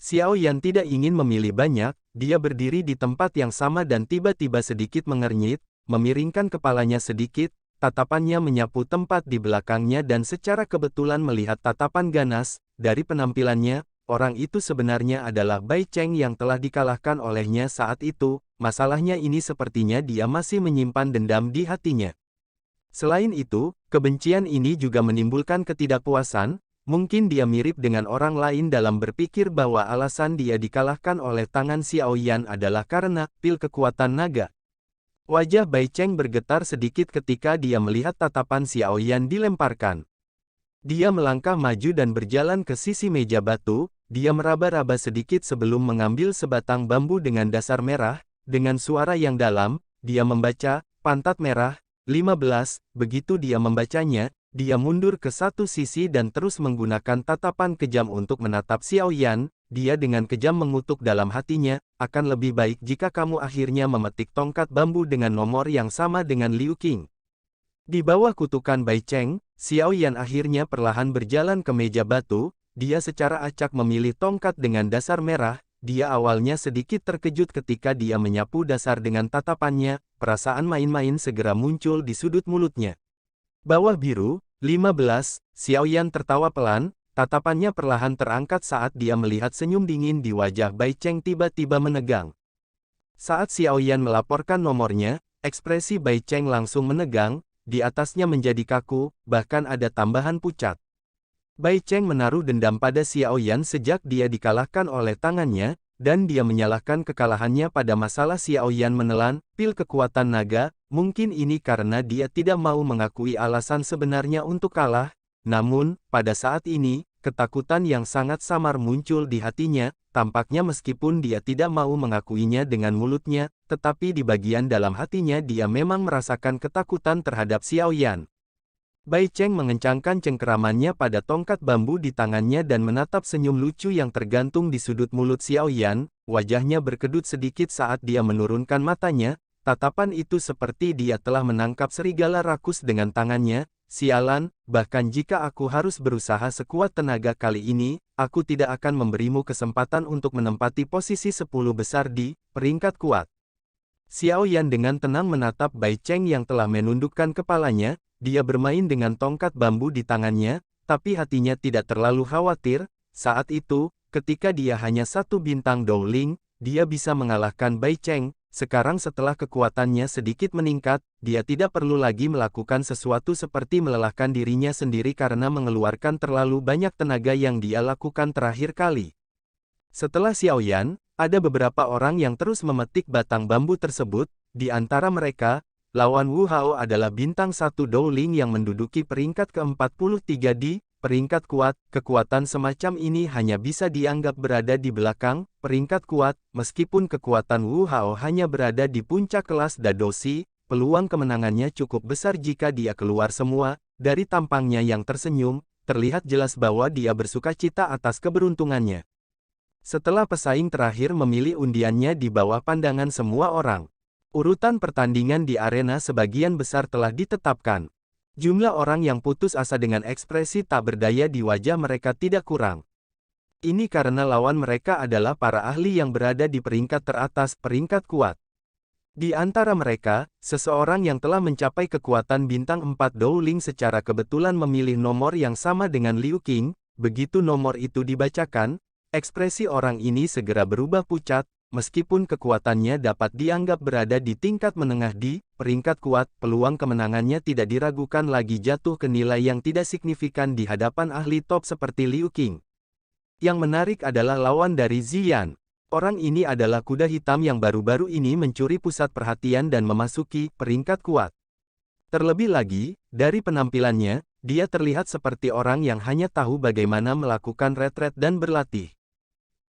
Xiao Yan tidak ingin memilih banyak, dia berdiri di tempat yang sama dan tiba-tiba sedikit mengernyit, memiringkan kepalanya sedikit, tatapannya menyapu tempat di belakangnya dan secara kebetulan melihat tatapan ganas. Dari penampilannya, orang itu sebenarnya adalah Bai Cheng yang telah dikalahkan olehnya saat itu. Masalahnya ini sepertinya dia masih menyimpan dendam di hatinya. Selain itu, kebencian ini juga menimbulkan ketidakpuasan. Mungkin dia mirip dengan orang lain dalam berpikir bahwa alasan dia dikalahkan oleh tangan Xiao Yan adalah karena pil kekuatan naga. Wajah Bai Cheng bergetar sedikit ketika dia melihat tatapan Xiao Yan dilemparkan. Dia melangkah maju dan berjalan ke sisi meja batu. Dia meraba-raba sedikit sebelum mengambil sebatang bambu dengan dasar merah. Dengan suara yang dalam, dia membaca, pantat merah, 15. Begitu dia membacanya, dia mundur ke satu sisi dan terus menggunakan tatapan kejam untuk menatap Xiao Yan. Dia dengan kejam mengutuk dalam hatinya, akan lebih baik jika kamu akhirnya memetik tongkat bambu dengan nomor yang sama dengan Liu Qing. Di bawah kutukan Bai Cheng, Xiao Yan akhirnya perlahan berjalan ke meja batu. Dia secara acak memilih tongkat dengan dasar merah. Dia awalnya sedikit terkejut ketika dia menyapu dasar dengan tatapannya. Perasaan main-main segera muncul di sudut mulutnya. Bawah biru, 15. Xiao Yan tertawa pelan. Tatapannya perlahan terangkat saat dia melihat senyum dingin di wajah Bai Cheng tiba-tiba menegang. Saat Xiao Yan melaporkan nomornya, ekspresi Bai Cheng langsung menegang, di atasnya menjadi kaku, bahkan ada tambahan pucat. Bai Cheng menaruh dendam pada Xiao Yan sejak dia dikalahkan oleh tangannya, dan dia menyalahkan kekalahannya pada masalah Xiao Yan menelan pil kekuatan naga. Mungkin ini karena dia tidak mau mengakui alasan sebenarnya untuk kalah. Namun, pada saat ini, ketakutan yang sangat samar muncul di hatinya. Tampaknya meskipun dia tidak mau mengakuinya dengan mulutnya, tetapi di bagian dalam hatinya dia memang merasakan ketakutan terhadap Xiao Yan. Bai Cheng mengencangkan cengkeramannya pada tongkat bambu di tangannya dan menatap senyum lucu yang tergantung di sudut mulut Xiao Yan. Wajahnya berkedut sedikit saat dia menurunkan matanya. Tatapan itu seperti dia telah menangkap serigala rakus dengan tangannya. Sialan, bahkan jika aku harus berusaha sekuat tenaga kali ini, aku tidak akan memberimu kesempatan untuk menempati posisi 10 besar di peringkat kuat. Xiao Yan dengan tenang menatap Bai Cheng yang telah menundukkan kepalanya. Dia bermain dengan tongkat bambu di tangannya, tapi hatinya tidak terlalu khawatir. Saat itu, ketika dia hanya satu bintang Dowling, dia bisa mengalahkan Bai Cheng. Sekarang setelah kekuatannya sedikit meningkat, dia tidak perlu lagi melakukan sesuatu seperti melelahkan dirinya sendiri karena mengeluarkan terlalu banyak tenaga yang dia lakukan terakhir kali. Setelah Xiao Yan, ada beberapa orang yang terus memetik batang bambu tersebut. Di antara mereka, lawan Wu Hao adalah bintang 1 Dowling yang menduduki peringkat ke-43 di peringkat kuat. Kekuatan semacam ini hanya bisa dianggap berada di belakang peringkat kuat. Meskipun kekuatan Wu Hao hanya berada di puncak kelas Dadoshi, peluang kemenangannya cukup besar jika dia keluar semua. Dari tampangnya yang tersenyum, terlihat jelas bahwa dia bersukacita atas keberuntungannya. Setelah pesaing terakhir memilih undiannya di bawah pandangan semua orang, urutan pertandingan di arena sebagian besar telah ditetapkan. Jumlah orang yang putus asa dengan ekspresi tak berdaya di wajah mereka tidak kurang. Ini karena lawan mereka adalah para ahli yang berada di peringkat teratas, peringkat kuat. Di antara mereka, seseorang yang telah mencapai kekuatan bintang 4 Dowling secara kebetulan memilih nomor yang sama dengan Liu Qing. Begitu nomor itu dibacakan, ekspresi orang ini segera berubah pucat, meskipun kekuatannya dapat dianggap berada di tingkat menengah di peringkat kuat, peluang kemenangannya tidak diragukan lagi jatuh ke nilai yang tidak signifikan di hadapan ahli top seperti Liu Qing. Yang menarik adalah lawan dari Ziyan. Orang ini adalah kuda hitam yang baru-baru ini mencuri pusat perhatian dan memasuki peringkat kuat. Terlebih lagi, dari penampilannya, dia terlihat seperti orang yang hanya tahu bagaimana melakukan retret dan berlatih.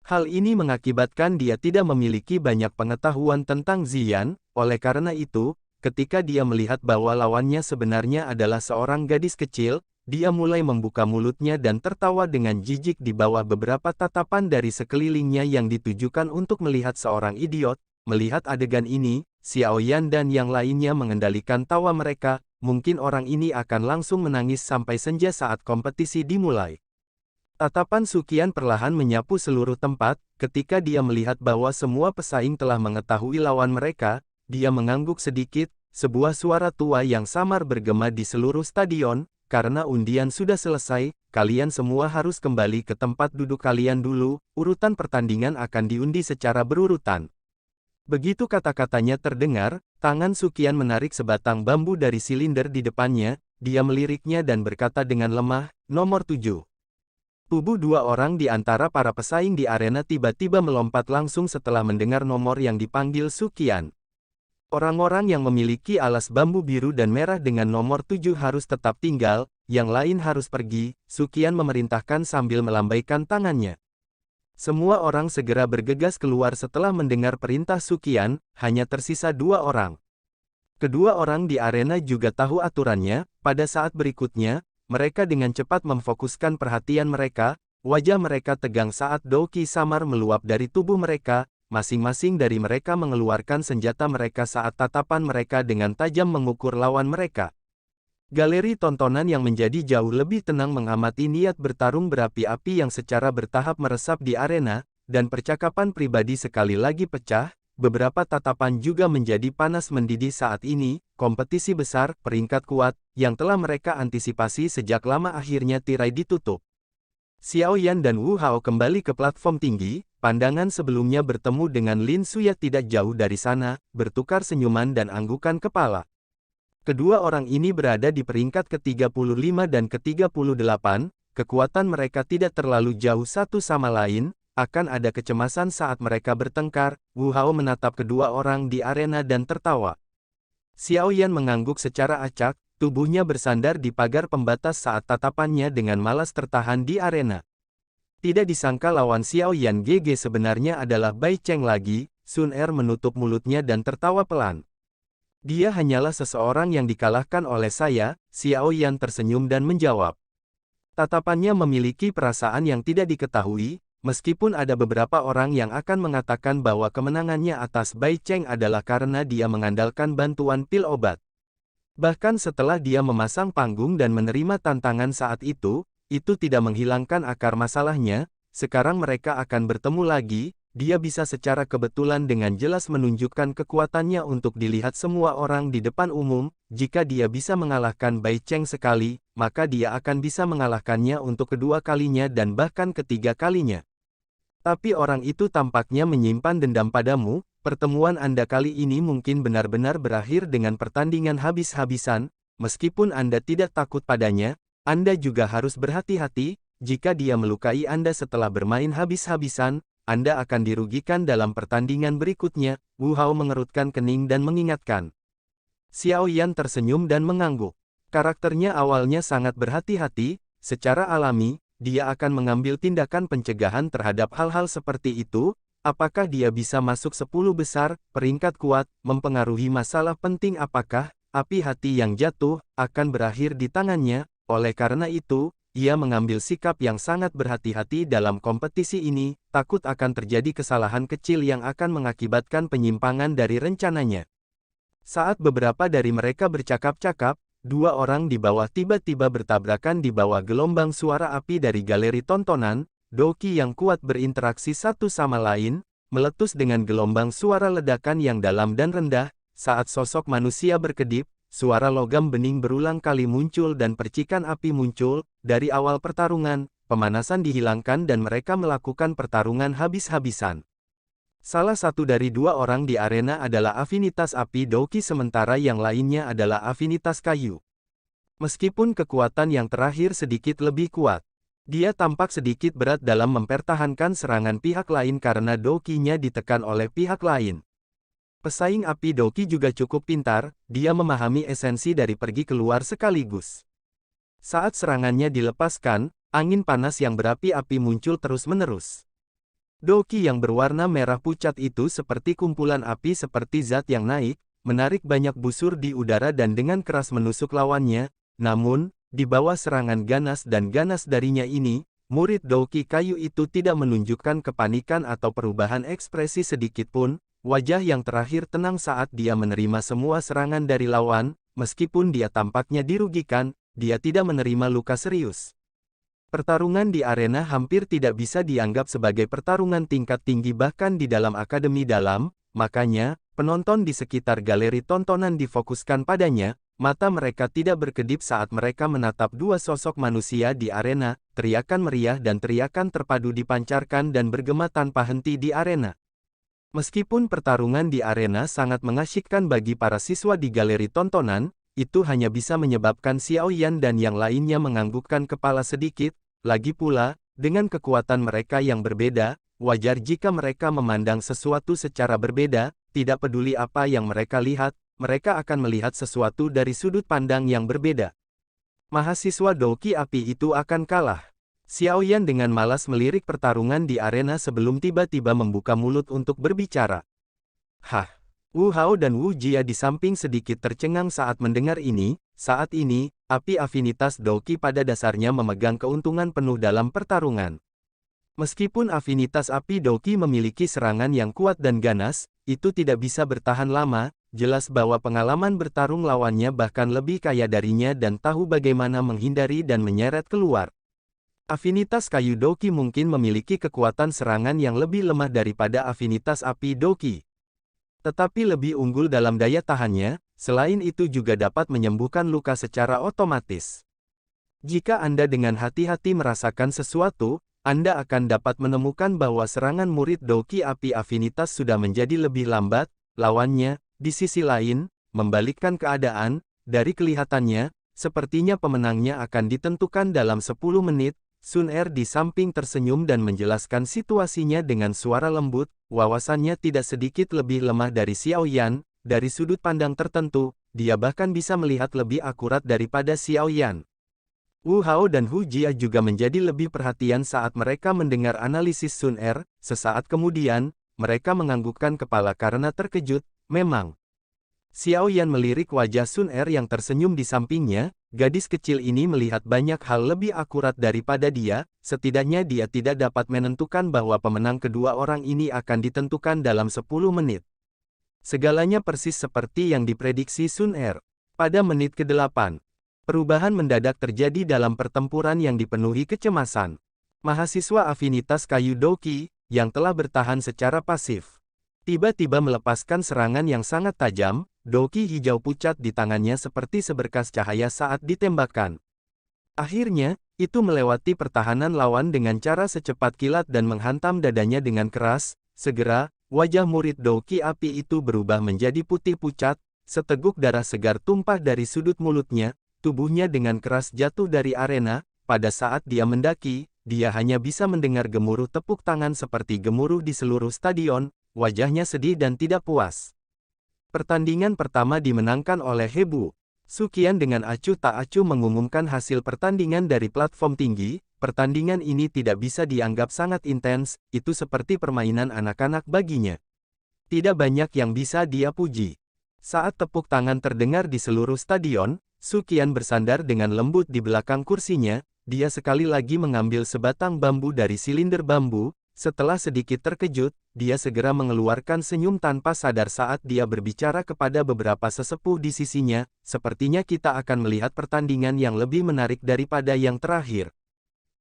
Hal ini mengakibatkan dia tidak memiliki banyak pengetahuan tentang Ziyan, oleh karena itu, ketika dia melihat bahwa lawannya sebenarnya adalah seorang gadis kecil, dia mulai membuka mulutnya dan tertawa dengan jijik di bawah beberapa tatapan dari sekelilingnya yang ditujukan untuk melihat seorang idiot. Melihat adegan ini, Xiao Yan dan yang lainnya mengendalikan tawa mereka, mungkin orang ini akan langsung menangis sampai senja saat kompetisi dimulai. Tatapan Suqian perlahan menyapu seluruh tempat, ketika dia melihat bahwa semua pesaing telah mengetahui lawan mereka, dia mengangguk sedikit, sebuah suara tua yang samar bergema di seluruh stadion. Karena undian sudah selesai, kalian semua harus kembali ke tempat duduk kalian dulu, urutan pertandingan akan diundi secara berurutan. Begitu kata-katanya terdengar, tangan Suqian menarik sebatang bambu dari silinder di depannya, dia meliriknya dan berkata dengan lemah, nomor 7. Tubuh dua orang di antara para pesaing di arena tiba-tiba melompat langsung setelah mendengar nomor yang dipanggil Suqian. Orang-orang yang memiliki alas bambu biru dan merah dengan nomor 7 harus tetap tinggal, yang lain harus pergi, Suqian memerintahkan sambil melambaikan tangannya. Semua orang segera bergegas keluar setelah mendengar perintah Suqian, hanya tersisa 2 orang. Kedua orang di arena juga tahu aturannya, pada saat berikutnya, mereka dengan cepat memfokuskan perhatian mereka, wajah mereka tegang saat Douqi samar meluap dari tubuh mereka. Masing-masing dari mereka mengeluarkan senjata mereka saat tatapan mereka dengan tajam mengukur lawan mereka. Galeri tontonan yang menjadi jauh lebih tenang mengamati niat bertarung berapi-api yang secara bertahap meresap di arena, dan percakapan pribadi sekali lagi pecah. Beberapa tatapan juga menjadi panas mendidih saat ini. Kompetisi besar, peringkat kuat, yang telah mereka antisipasi sejak lama akhirnya tirai ditutup. Xiao Yan dan Wu Hao kembali ke platform tinggi. Pandangan sebelumnya bertemu dengan Lin Suya tidak jauh dari sana, bertukar senyuman dan anggukan kepala. Kedua orang ini berada di peringkat ke-35 dan ke-38, kekuatan mereka tidak terlalu jauh satu sama lain, akan ada kecemasan saat mereka bertengkar. Wu Hao menatap kedua orang di arena dan tertawa. Xiao Yan mengangguk secara acak, tubuhnya bersandar di pagar pembatas saat tatapannya dengan malas tertahan di arena. Tidak disangka lawan Xiao Yan GG sebenarnya adalah Bai Cheng lagi. Sun Er menutup mulutnya dan tertawa pelan. Dia hanyalah seseorang yang dikalahkan oleh saya. Xiao Yan tersenyum dan menjawab. Tatapannya memiliki perasaan yang tidak diketahui, meskipun ada beberapa orang yang akan mengatakan bahwa kemenangannya atas Bai Cheng adalah karena dia mengandalkan bantuan pil obat. Bahkan setelah dia memasang panggung dan menerima tantangan saat itu tidak menghilangkan akar masalahnya. Sekarang mereka akan bertemu lagi, dia bisa secara kebetulan dengan jelas menunjukkan kekuatannya untuk dilihat semua orang di depan umum. Jika dia bisa mengalahkan Bai Cheng sekali, maka dia akan bisa mengalahkannya untuk kedua kalinya dan bahkan ketiga kalinya. Tapi orang itu tampaknya menyimpan dendam padamu. Pertemuan Anda kali ini mungkin benar-benar berakhir dengan pertandingan habis-habisan. Meskipun Anda tidak takut padanya, Anda juga harus berhati-hati. Jika dia melukai Anda setelah bermain habis-habisan, Anda akan dirugikan dalam pertandingan berikutnya. Wu Hao mengerutkan kening dan mengingatkan. Xiao Yan tersenyum dan mengangguk. Karakternya awalnya sangat berhati-hati, secara alami, dia akan mengambil tindakan pencegahan terhadap hal-hal seperti itu. Apakah dia bisa masuk 10 besar, peringkat kuat, mempengaruhi masalah penting? Apakah api hati yang jatuh akan berakhir di tangannya? Oleh karena itu, ia mengambil sikap yang sangat berhati-hati dalam kompetisi ini, takut akan terjadi kesalahan kecil yang akan mengakibatkan penyimpangan dari rencananya. Saat beberapa dari mereka bercakap-cakap, dua orang di bawah tiba-tiba bertabrakan di bawah gelombang suara api dari galeri tontonan. Douqi yang kuat berinteraksi satu sama lain, meletus dengan gelombang suara ledakan yang dalam dan rendah. saat sosok manusia berkedip, suara logam bening berulang kali muncul dan percikan api muncul. Dari awal pertarungan, pemanasan dihilangkan dan mereka melakukan pertarungan habis-habisan. Salah satu dari dua orang di arena adalah afinitas api Douki sementara yang lainnya adalah afinitas kayu. Meskipun kekuatan yang terakhir sedikit lebih kuat, dia tampak sedikit berat dalam mempertahankan serangan pihak lain karena Douki-nya ditekan oleh pihak lain. Pesaing api Douki juga cukup pintar, dia memahami esensi dari pergi keluar sekaligus. Saat serangannya dilepaskan, angin panas yang berapi-api muncul terus-menerus. Douki yang berwarna merah pucat itu seperti kumpulan api seperti zat yang naik, menarik banyak busur di udara dan dengan keras menusuk lawannya. Namun, di bawah serangan ganas dan ganas darinya ini, murid Douki kayu itu tidak menunjukkan kepanikan atau perubahan ekspresi sedikit pun. Wajah yang terakhir tenang saat dia menerima semua serangan dari lawan, meskipun dia tampaknya dirugikan, dia tidak menerima luka serius. Pertarungan di arena hampir tidak bisa dianggap sebagai pertarungan tingkat tinggi bahkan di dalam akademi dalam, makanya, penonton di sekitar galeri tontonan difokuskan padanya, mata mereka tidak berkedip saat mereka menatap dua sosok manusia di arena, teriakan meriah dan teriakan terpadu dipancarkan dan bergema tanpa henti di arena. Meskipun pertarungan di arena sangat mengasyikkan bagi para siswa di galeri tontonan, itu hanya bisa menyebabkan Xiaoyan dan yang lainnya menganggukkan kepala sedikit. Lagi pula, dengan kekuatan mereka yang berbeda, wajar jika mereka memandang sesuatu secara berbeda, tidak peduli apa yang mereka lihat, mereka akan melihat sesuatu dari sudut pandang yang berbeda. Mahasiswa Douki api itu akan kalah. Xiaoyan dengan malas melirik pertarungan di arena sebelum tiba-tiba membuka mulut untuk berbicara. Hah! Wu Hao dan Wu Jia di samping sedikit tercengang saat mendengar ini. Saat ini, api afinitas Douki pada dasarnya memegang keuntungan penuh dalam pertarungan. Meskipun afinitas api Douki memiliki serangan yang kuat dan ganas, itu tidak bisa bertahan lama, jelas bahwa pengalaman bertarung lawannya bahkan lebih kaya darinya dan tahu bagaimana menghindari dan menyeret keluar. Afinitas kayu Douki mungkin memiliki kekuatan serangan yang lebih lemah daripada afinitas api Douki, tetapi lebih unggul dalam daya tahannya. Selain itu juga dapat menyembuhkan luka secara otomatis. Jika Anda dengan hati-hati merasakan sesuatu, Anda akan dapat menemukan bahwa serangan murid Douki api afinitas sudah menjadi lebih lambat. Lawannya, di sisi lain, membalikkan keadaan. Dari kelihatannya, sepertinya pemenangnya akan ditentukan dalam 10 menit. Sun Er di samping tersenyum dan menjelaskan situasinya dengan suara lembut. Wawasannya tidak sedikit lebih lemah dari Xiaoyan. Dari sudut pandang tertentu, dia bahkan bisa melihat lebih akurat daripada Xiaoyan. Wu Hao dan Hu Jia juga menjadi lebih perhatian saat mereka mendengar analisis Sun Er. Sesaat kemudian, mereka menganggukkan kepala karena terkejut. Memang. Xiaoyan melirik wajah Sun Er yang tersenyum di sampingnya. Gadis kecil ini melihat banyak hal lebih akurat daripada dia. Setidaknya dia tidak dapat menentukan bahwa pemenang kedua orang ini akan ditentukan dalam 10 menit. Segalanya persis seperti yang diprediksi Sun Er. Pada menit ke-8, perubahan mendadak terjadi dalam pertempuran yang dipenuhi kecemasan. Mahasiswa afinitas kayu Douki, yang telah bertahan secara pasif, tiba-tiba melepaskan serangan yang sangat tajam. Douki hijau pucat di tangannya seperti seberkas cahaya saat ditembakkan. Akhirnya, itu melewati pertahanan lawan dengan cara secepat kilat dan menghantam dadanya dengan keras. Segera, wajah murid Douki api itu berubah menjadi putih pucat, seteguk darah segar tumpah dari sudut mulutnya, tubuhnya dengan keras jatuh dari arena. Pada saat dia mendaki, dia hanya bisa mendengar gemuruh tepuk tangan seperti gemuruh di seluruh stadion. Wajahnya sedih dan tidak puas. Pertandingan pertama dimenangkan oleh Hebu. Sukian dengan acuh tak acuh mengumumkan hasil pertandingan dari platform tinggi. Pertandingan ini tidak bisa dianggap sangat intens, itu seperti permainan anak-anak baginya. Tidak banyak yang bisa dia puji. Saat tepuk tangan terdengar di seluruh stadion, Sukian bersandar dengan lembut di belakang kursinya. Dia sekali lagi mengambil sebatang bambu dari silinder bambu. Setelah sedikit terkejut, dia segera mengeluarkan senyum tanpa sadar saat dia berbicara kepada beberapa sesepuh di sisinya. Sepertinya kita akan melihat pertandingan yang lebih menarik daripada yang terakhir.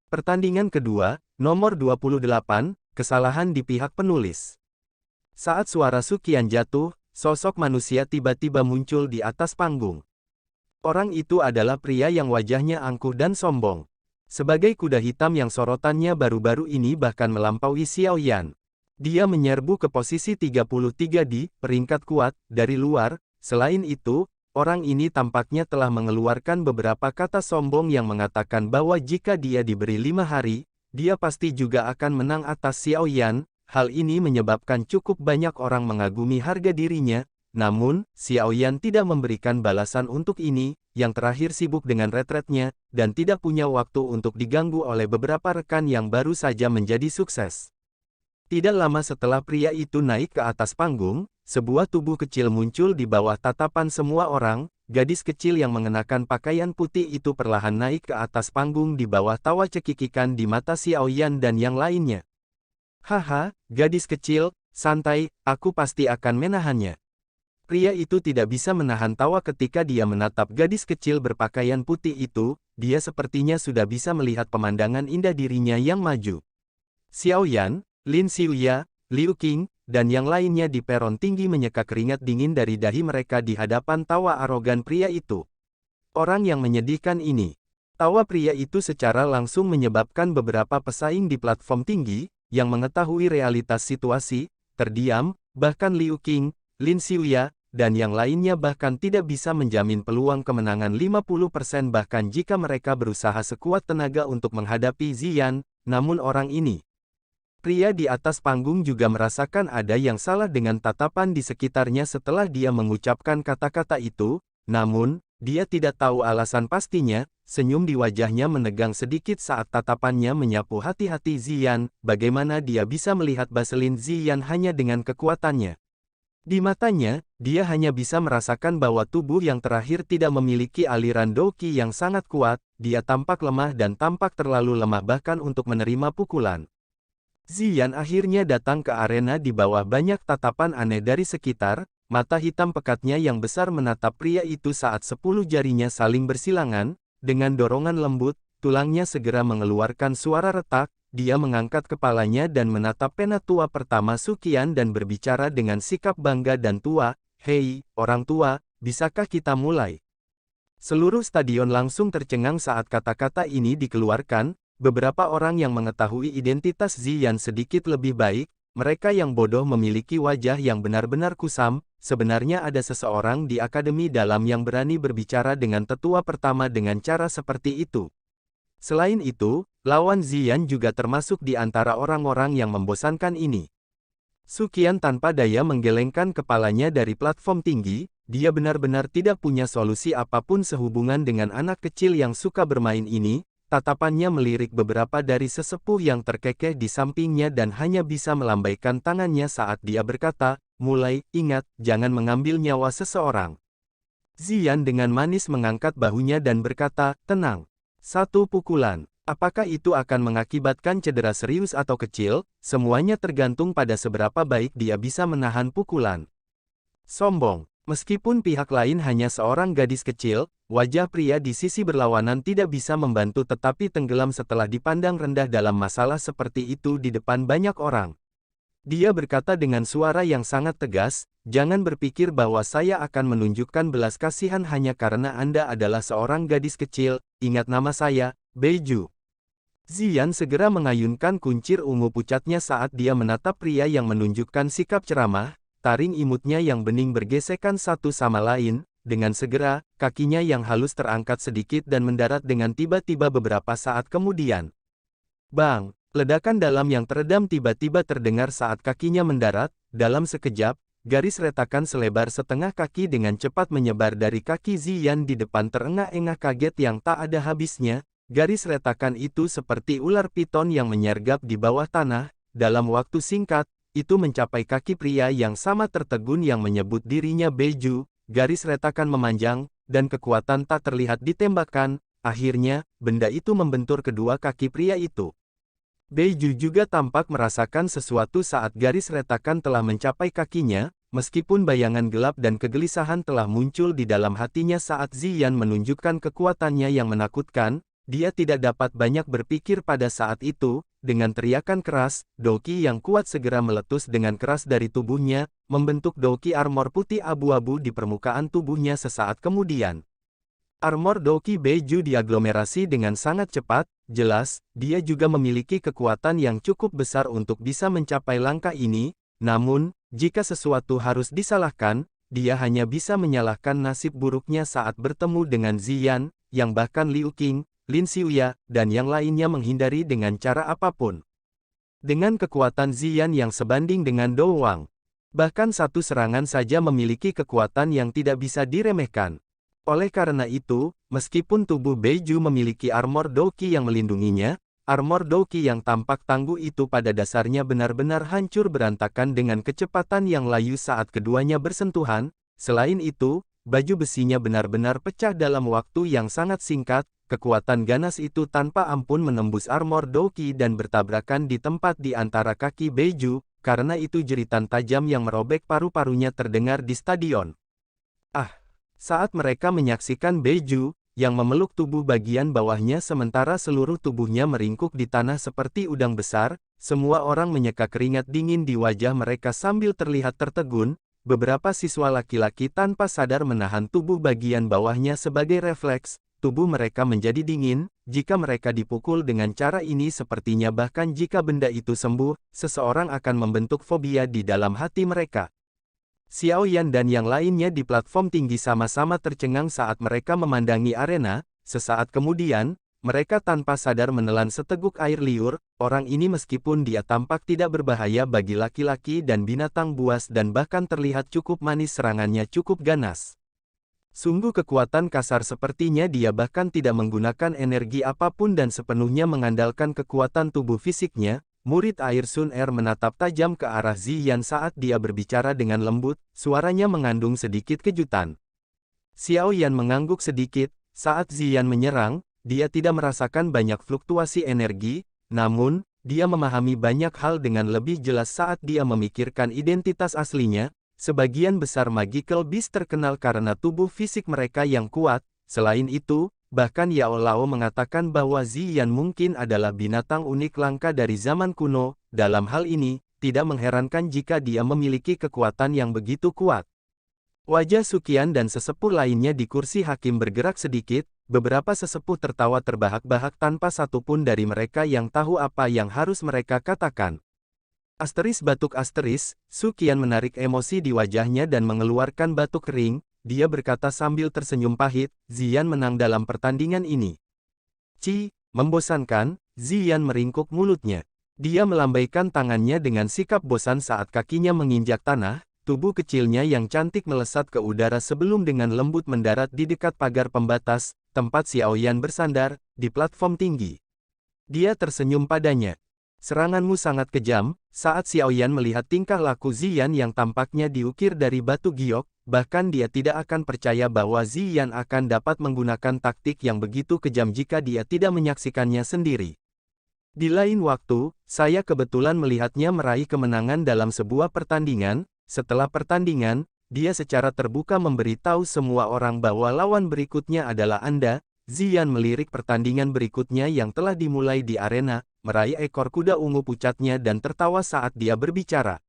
Pertandingan kedua, nomor 28, kesalahan di pihak penulis. Saat suara Sukian jatuh, sosok manusia tiba-tiba muncul di atas panggung. Orang itu adalah pria yang wajahnya angkuh dan sombong. Sebagai kuda hitam yang sorotannya baru-baru ini bahkan melampaui Xiao Yan. Dia menyerbu ke posisi 33 di peringkat kuat dari luar. Selain itu, orang ini tampaknya telah mengeluarkan beberapa kata sombong yang mengatakan bahwa jika dia diberi 5 hari, dia pasti juga akan menang atas Xiao Yan. Hal ini menyebabkan cukup banyak orang mengagumi harga dirinya. Namun, Xiao Yan tidak memberikan balasan untuk ini, yang terakhir sibuk dengan retretnya, dan tidak punya waktu untuk diganggu oleh beberapa rekan yang baru saja menjadi sukses. Tidak lama setelah pria itu naik ke atas panggung, sebuah tubuh kecil muncul di bawah tatapan semua orang. Gadis kecil yang mengenakan pakaian putih itu perlahan naik ke atas panggung di bawah tawa cekikikan di mata Xiao Yan dan yang lainnya. Haha, gadis kecil, santai, aku pasti akan menahannya. Pria itu tidak bisa menahan tawa ketika dia menatap gadis kecil berpakaian putih itu. Dia sepertinya sudah bisa melihat pemandangan indah dirinya yang maju. Xiao Yan, Lin Xiuya, Liu Qing, dan yang lainnya di peron tinggi menyeka keringat dingin dari dahi mereka di hadapan tawa arogan pria itu. Orang yang menyedihkan ini. Tawa pria itu secara langsung menyebabkan beberapa pesaing di platform tinggi, yang mengetahui realitas situasi, terdiam. Bahkan Liu Qing, Lin Xiuya, dan yang lainnya bahkan tidak bisa menjamin peluang kemenangan 50% bahkan jika mereka berusaha sekuat tenaga untuk menghadapi Ziyan. Namun orang ini, pria di atas panggung, juga merasakan ada yang salah dengan tatapan di sekitarnya setelah dia mengucapkan kata-kata itu. Namun, dia tidak tahu alasan pastinya. Senyum di wajahnya menegang sedikit saat tatapannya menyapu hati-hati Ziyan. Bagaimana dia bisa melihat Baselin Ziyan hanya dengan kekuatannya? Di matanya, dia hanya bisa merasakan bahwa tubuh yang terakhir tidak memiliki aliran Douqi yang sangat kuat. Dia tampak lemah dan tampak terlalu lemah bahkan untuk menerima pukulan. Ziyan akhirnya datang ke arena di bawah banyak tatapan aneh dari sekitar. Mata hitam pekatnya yang besar menatap pria itu saat 10 jarinya saling bersilangan. Dengan dorongan lembut, tulangnya segera mengeluarkan suara retak. Dia mengangkat kepalanya dan menatap pena tua pertama Suqian dan berbicara dengan sikap bangga dan tua. Hei, orang tua, bisakah kita mulai? Seluruh stadion langsung tercengang saat kata-kata ini dikeluarkan. Beberapa orang yang mengetahui identitas Ziyan sedikit lebih baik, mereka yang bodoh memiliki wajah yang benar-benar kusam. Sebenarnya ada seseorang di Akademi Dalam yang berani berbicara dengan tetua pertama dengan cara seperti itu. Selain itu, lawan Ziyan juga termasuk di antara orang-orang yang membosankan ini. Suqian tanpa daya menggelengkan kepalanya dari platform tinggi. Dia benar-benar tidak punya solusi apapun sehubungan dengan anak kecil yang suka bermain ini. Tatapannya melirik beberapa dari sesepuh yang terkekeh di sampingnya dan hanya bisa melambaikan tangannya saat dia berkata, mulai, ingat, jangan mengambil nyawa seseorang. Ziyan dengan manis mengangkat bahunya dan berkata, tenang. Satu pukulan. Apakah itu akan mengakibatkan cedera serius atau kecil? Semuanya tergantung pada seberapa baik dia bisa menahan pukulan. Sombong. Meskipun pihak lain hanya seorang gadis kecil, wajah pria di sisi berlawanan tidak bisa membantu tetapi tenggelam setelah dipandang rendah dalam masalah seperti itu di depan banyak orang. Dia berkata dengan suara yang sangat tegas, jangan berpikir bahwa saya akan menunjukkan belas kasihan hanya karena Anda adalah seorang gadis kecil. Ingat nama saya, Beiju. Ziyan segera mengayunkan kuncir ungu pucatnya saat dia menatap pria yang menunjukkan sikap ceramah. Taring imutnya yang bening bergesekan satu sama lain. Dengan segera, kakinya yang halus terangkat sedikit dan mendarat dengan tiba-tiba beberapa saat kemudian. Bang! Ledakan dalam yang teredam tiba-tiba terdengar saat kakinya mendarat. Dalam sekejap, garis retakan selebar setengah kaki dengan cepat menyebar dari kaki Ziyan di depan terengah-engah kaget yang tak ada habisnya. Garis retakan itu seperti ular piton yang menyergap di bawah tanah. Dalam waktu singkat, itu mencapai kaki pria yang sama tertegun yang menyebut dirinya Beiju. Garis retakan memanjang, dan kekuatan tak terlihat ditembakkan. Akhirnya, benda itu membentur kedua kaki pria itu. Beiju juga tampak merasakan sesuatu saat garis retakan telah mencapai kakinya. Meskipun bayangan gelap dan kegelisahan telah muncul di dalam hatinya saat Ziyan menunjukkan kekuatannya yang menakutkan, Dia tidak dapat banyak berpikir pada saat itu, dengan teriakan keras, Doki yang kuat segera meletus dengan keras dari tubuhnya, membentuk Doki armor putih abu-abu di permukaan tubuhnya sesaat kemudian. Armor Doki Beiju diaglomerasi dengan sangat cepat, jelas, dia juga memiliki kekuatan yang cukup besar untuk bisa mencapai langkah ini, namun, jika sesuatu harus disalahkan, dia hanya bisa menyalahkan nasib buruknya saat bertemu dengan Ziyan, yang bahkan Liu Qing, Lin Xiuya, dan yang lainnya menghindari dengan cara apapun. Dengan kekuatan Ziyan yang sebanding dengan Dou Wang, bahkan satu serangan saja memiliki kekuatan yang tidak bisa diremehkan. Oleh karena itu, meskipun tubuh Beiju memiliki armor Doki yang melindunginya, armor Doki yang tampak tangguh itu pada dasarnya benar-benar hancur berantakan dengan kecepatan yang layu saat keduanya bersentuhan. Selain itu, baju besinya benar-benar pecah dalam waktu yang sangat singkat. Kekuatan ganas itu tanpa ampun menembus armor Doki dan bertabrakan di tempat di antara kaki Beiju, karena itu jeritan tajam yang merobek paru-parunya terdengar di stadion. Saat mereka menyaksikan Beiju, yang memeluk tubuh bagian bawahnya sementara seluruh tubuhnya meringkuk di tanah seperti udang besar, semua orang menyeka keringat dingin di wajah mereka sambil terlihat tertegun. Beberapa siswa laki-laki tanpa sadar menahan tubuh bagian bawahnya sebagai refleks. Tubuh mereka menjadi dingin, jika mereka dipukul dengan cara ini sepertinya bahkan jika benda itu sembuh, seseorang akan membentuk fobia di dalam hati mereka. Xiao Yan dan yang lainnya di platform tinggi sama-sama tercengang saat mereka memandangi arena. Sesaat kemudian, mereka tanpa sadar menelan seteguk air liur. Orang ini meskipun dia tampak tidak berbahaya bagi laki-laki dan binatang buas dan bahkan terlihat cukup manis, serangannya cukup ganas. Sungguh kekuatan kasar sepertinya dia bahkan tidak menggunakan energi apapun dan sepenuhnya mengandalkan kekuatan tubuh fisiknya. Murid air Sun Er menatap tajam ke arah Ziyan saat dia berbicara dengan lembut, suaranya mengandung sedikit kejutan. Xiao Yan mengangguk sedikit, saat Ziyan menyerang, dia tidak merasakan banyak fluktuasi energi, namun, dia memahami banyak hal dengan lebih jelas saat dia memikirkan identitas aslinya. Sebagian besar Magical Beast terkenal karena tubuh fisik mereka yang kuat. Selain itu, bahkan Yao Lao mengatakan bahwa Ziyan mungkin adalah binatang unik langka dari zaman kuno. Dalam hal ini, tidak mengherankan jika dia memiliki kekuatan yang begitu kuat. Wajah Suqian dan sesepuh lainnya di kursi hakim bergerak sedikit. Beberapa sesepuh tertawa terbahak-bahak tanpa satupun dari mereka yang tahu apa yang harus mereka katakan. Batuk asteris, Suqian menarik emosi di wajahnya dan mengeluarkan batuk kering. Dia berkata sambil tersenyum pahit, Ziyan menang dalam pertandingan ini. Membosankan, Ziyan meringkuk mulutnya. Dia melambaikan tangannya dengan sikap bosan saat kakinya menginjak tanah, tubuh kecilnya yang cantik melesat ke udara sebelum dengan lembut mendarat di dekat pagar pembatas, tempat Xiao Yan bersandar, di platform tinggi. Dia tersenyum padanya. Seranganmu sangat kejam. Saat Xiao Yan melihat tingkah laku Ziyan yang tampaknya diukir dari batu giok, bahkan dia tidak akan percaya bahwa Ziyan akan dapat menggunakan taktik yang begitu kejam jika dia tidak menyaksikannya sendiri. Di lain waktu, saya kebetulan melihatnya meraih kemenangan dalam sebuah pertandingan. Setelah pertandingan, dia secara terbuka memberitahu semua orang bahwa lawan berikutnya adalah Anda. Ziyan melirik pertandingan berikutnya yang telah dimulai di arena, meraih ekor kuda ungu pucatnya dan tertawa saat dia berbicara.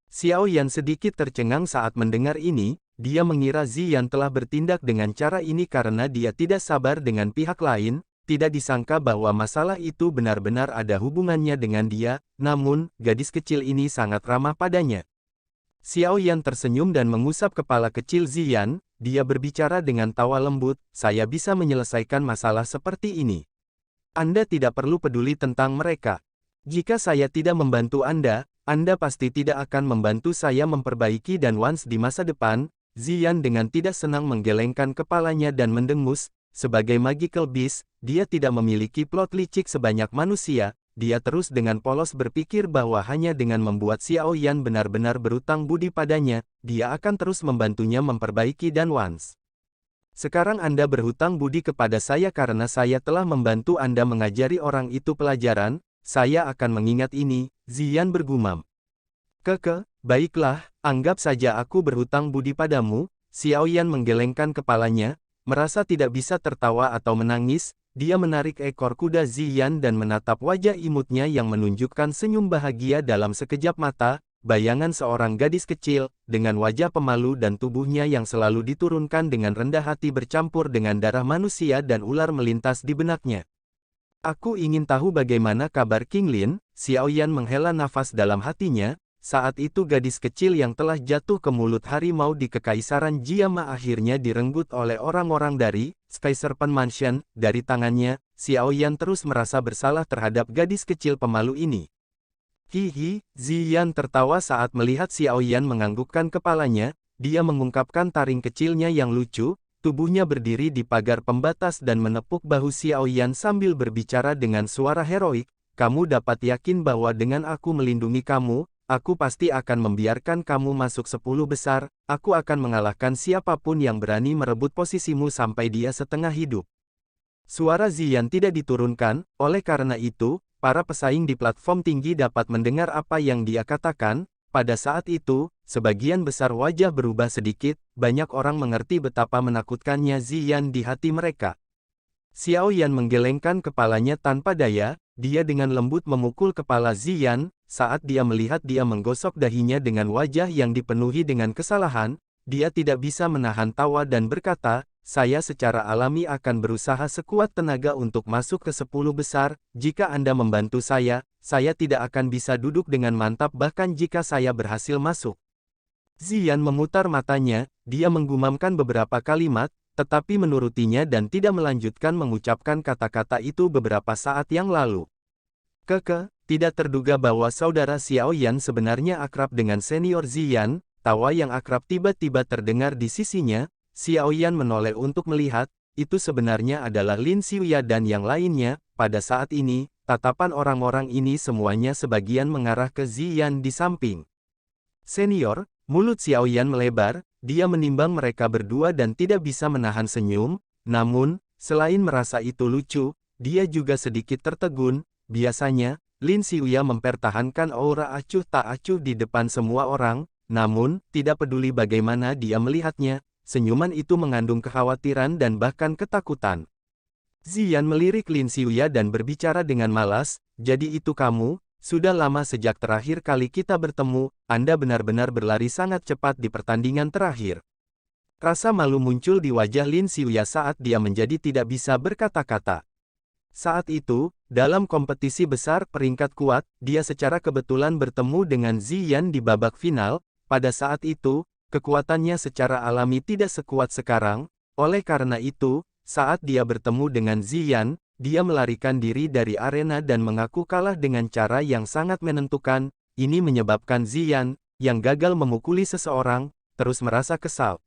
Xiao Yan sedikit tercengang saat mendengar ini. Dia mengira Ziyan telah bertindak dengan cara ini karena dia tidak sabar dengan pihak lain. Tidak disangka bahwa masalah itu benar-benar ada hubungannya dengan dia, namun, gadis kecil ini sangat ramah padanya. Xiao Yan tersenyum dan mengusap kepala kecil Ziyan. Dia berbicara dengan tawa lembut, saya bisa menyelesaikan masalah seperti ini. Anda tidak perlu peduli tentang mereka. Jika saya tidak membantu Anda pasti tidak akan membantu saya memperbaiki dan once di masa depan. Ziyan dengan tidak senang menggelengkan kepalanya dan mendengus. Sebagai Magical Beast, dia tidak memiliki plot licik sebanyak manusia. Dia terus dengan polos berpikir bahwa hanya dengan membuat Xiao Yan benar-benar berutang budi padanya, dia akan terus membantunya memperbaiki dan once. Sekarang Anda berhutang budi kepada saya karena saya telah membantu Anda mengajari orang itu pelajaran, saya akan mengingat ini, Ziyan bergumam. Baiklah, anggap saja aku berhutang budi padamu. Xiao Yan menggelengkan kepalanya, merasa tidak bisa tertawa atau menangis. Dia menarik ekor kuda Ziyan dan menatap wajah imutnya yang menunjukkan senyum bahagia dalam sekejap mata, bayangan seorang gadis kecil, dengan wajah pemalu dan tubuhnya yang selalu diturunkan dengan rendah hati bercampur dengan darah manusia dan ular melintas di benaknya. Aku ingin tahu bagaimana kabar King Lin. Xiaoyan menghela nafas dalam hatinya. Saat itu gadis kecil yang telah jatuh ke mulut harimau di Kekaisaran Jiama akhirnya direnggut oleh orang-orang dari Sky Serpent Mansion. Dari tangannya, Xiaoyan terus merasa bersalah terhadap gadis kecil pemalu ini. Hihi, Ziyan tertawa saat melihat Xiaoyan menganggukkan kepalanya. Dia mengungkapkan taring kecilnya yang lucu, tubuhnya berdiri di pagar pembatas dan menepuk bahu Xiaoyan sambil berbicara dengan suara heroik. Kamu dapat yakin bahwa dengan aku melindungi kamu, aku pasti akan membiarkan kamu masuk 10 besar, aku akan mengalahkan siapapun yang berani merebut posisimu sampai dia setengah hidup. Suara Ziyan tidak diturunkan, oleh karena itu, para pesaing di platform tinggi dapat mendengar apa yang dia katakan. Pada saat itu, sebagian besar wajah berubah sedikit, banyak orang mengerti betapa menakutkannya Ziyan di hati mereka. Xiaoyan menggelengkan kepalanya tanpa daya, dia dengan lembut memukul kepala Ziyan. Saat dia melihat dia menggosok dahinya dengan wajah yang dipenuhi dengan kesalahan, dia tidak bisa menahan tawa dan berkata, saya secara alami akan berusaha sekuat tenaga untuk masuk ke 10 besar, jika Anda membantu saya tidak akan bisa duduk dengan mantap bahkan jika saya berhasil masuk. Ziyan memutar matanya, dia menggumamkan beberapa kalimat, tetapi menurutinya dan tidak melanjutkan mengucapkan kata-kata itu beberapa saat yang lalu. Tidak terduga bahwa saudara Xiaoyan sebenarnya akrab dengan senior Ziyan. Tawa yang akrab tiba-tiba terdengar di sisinya. Xiaoyan menoleh untuk melihat, itu sebenarnya adalah Lin Xiuya dan yang lainnya. Pada saat ini, tatapan orang-orang ini semuanya sebagian mengarah ke Ziyan di samping. Senior, mulut Xiaoyan melebar, dia menimbang mereka berdua dan tidak bisa menahan senyum. Namun, selain merasa itu lucu, dia juga sedikit tertegun. Biasanya, Lin Xiuya mempertahankan aura acuh tak acuh di depan semua orang, namun, tidak peduli bagaimana dia melihatnya, senyuman itu mengandung kekhawatiran dan bahkan ketakutan. Ziyan melirik Lin Xiuya dan berbicara dengan malas, jadi itu kamu, sudah lama sejak terakhir kali kita bertemu, Anda benar-benar berlari sangat cepat di pertandingan terakhir. Rasa malu muncul di wajah Lin Xiuya saat dia menjadi tidak bisa berkata-kata. Saat itu, dalam kompetisi besar peringkat kuat, dia secara kebetulan bertemu dengan Ziyan di babak final. Pada saat itu, kekuatannya secara alami tidak sekuat sekarang. Oleh karena itu, saat dia bertemu dengan Ziyan, dia melarikan diri dari arena dan mengaku kalah dengan cara yang sangat menentukan. Ini menyebabkan Ziyan, yang gagal memukuli seseorang, terus merasa kesal.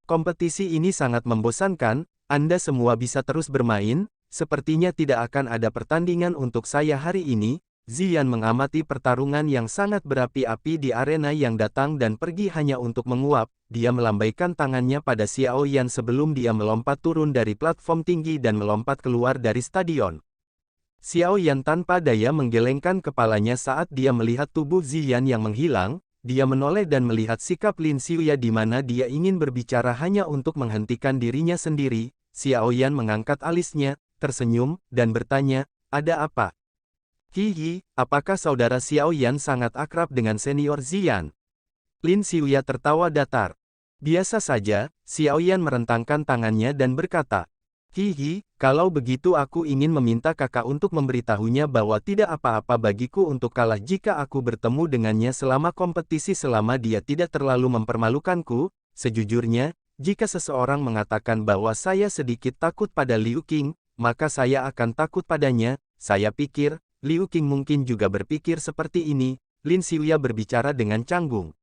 Kompetisi ini sangat membosankan, Anda semua bisa terus bermain. Sepertinya tidak akan ada pertandingan untuk saya hari ini. Ziyan mengamati pertarungan yang sangat berapi-api di arena yang datang dan pergi hanya untuk menguap. Dia melambaikan tangannya pada Xiaoyan sebelum dia melompat turun dari platform tinggi dan melompat keluar dari stadion. Xiaoyan tanpa daya menggelengkan kepalanya saat dia melihat tubuh Ziyan yang menghilang. Dia menoleh dan melihat sikap Lin Xiuya di mana dia ingin berbicara hanya untuk menghentikan dirinya sendiri. Xiaoyan mengangkat alisnya, tersenyum, dan bertanya, ada apa? Hihi, apakah saudara Xiaoyan sangat akrab dengan senior Ziyan? Lin Xiuya tertawa datar. Biasa saja, Xiaoyan merentangkan tangannya dan berkata, hihi, kalau begitu aku ingin meminta kakak untuk memberitahunya bahwa tidak apa-apa bagiku untuk kalah jika aku bertemu dengannya selama kompetisi selama dia tidak terlalu mempermalukanku. Sejujurnya, jika seseorang mengatakan bahwa saya sedikit takut pada Liu Qing, maka saya akan takut padanya. Saya pikir, Liu Qing mungkin juga berpikir seperti ini. Lin Xiuya berbicara dengan canggung.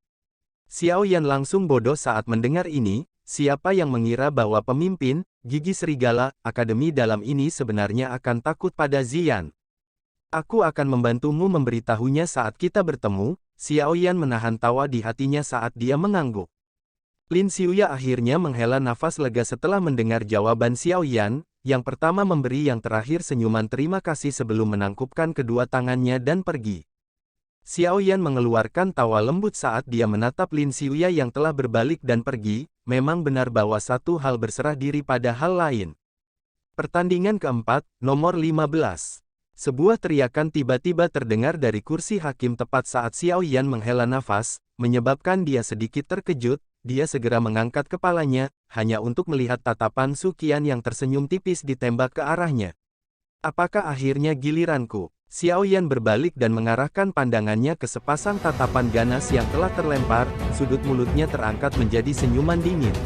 Xiaoyan langsung bodoh saat mendengar ini. Siapa yang mengira bahwa pemimpin, gigi serigala, akademi dalam ini sebenarnya akan takut pada Ziyan? Aku akan membantumu memberitahunya saat kita bertemu. Xiaoyan menahan tawa di hatinya saat dia mengangguk. Lin Xiuya akhirnya menghela nafas lega setelah mendengar jawaban Xiaoyan. Yang pertama memberi yang terakhir senyuman terima kasih sebelum menangkupkan kedua tangannya dan pergi. Xiaoyan mengeluarkan tawa lembut saat dia menatap Lin Xiuya yang telah berbalik dan pergi. Memang benar bahwa satu hal berserah diri pada hal lain. Pertandingan keempat, nomor 15. Sebuah teriakan tiba-tiba terdengar dari kursi hakim tepat saat Xiao Yan menghela nafas, menyebabkan dia sedikit terkejut. Dia segera mengangkat kepalanya, hanya untuk melihat tatapan Su Qian yang tersenyum tipis ditembak ke arahnya. Apakah akhirnya giliranku? Xiao Yan berbalik dan mengarahkan pandangannya ke sepasang tatapan ganas yang telah terlempar, sudut mulutnya terangkat menjadi senyuman dingin.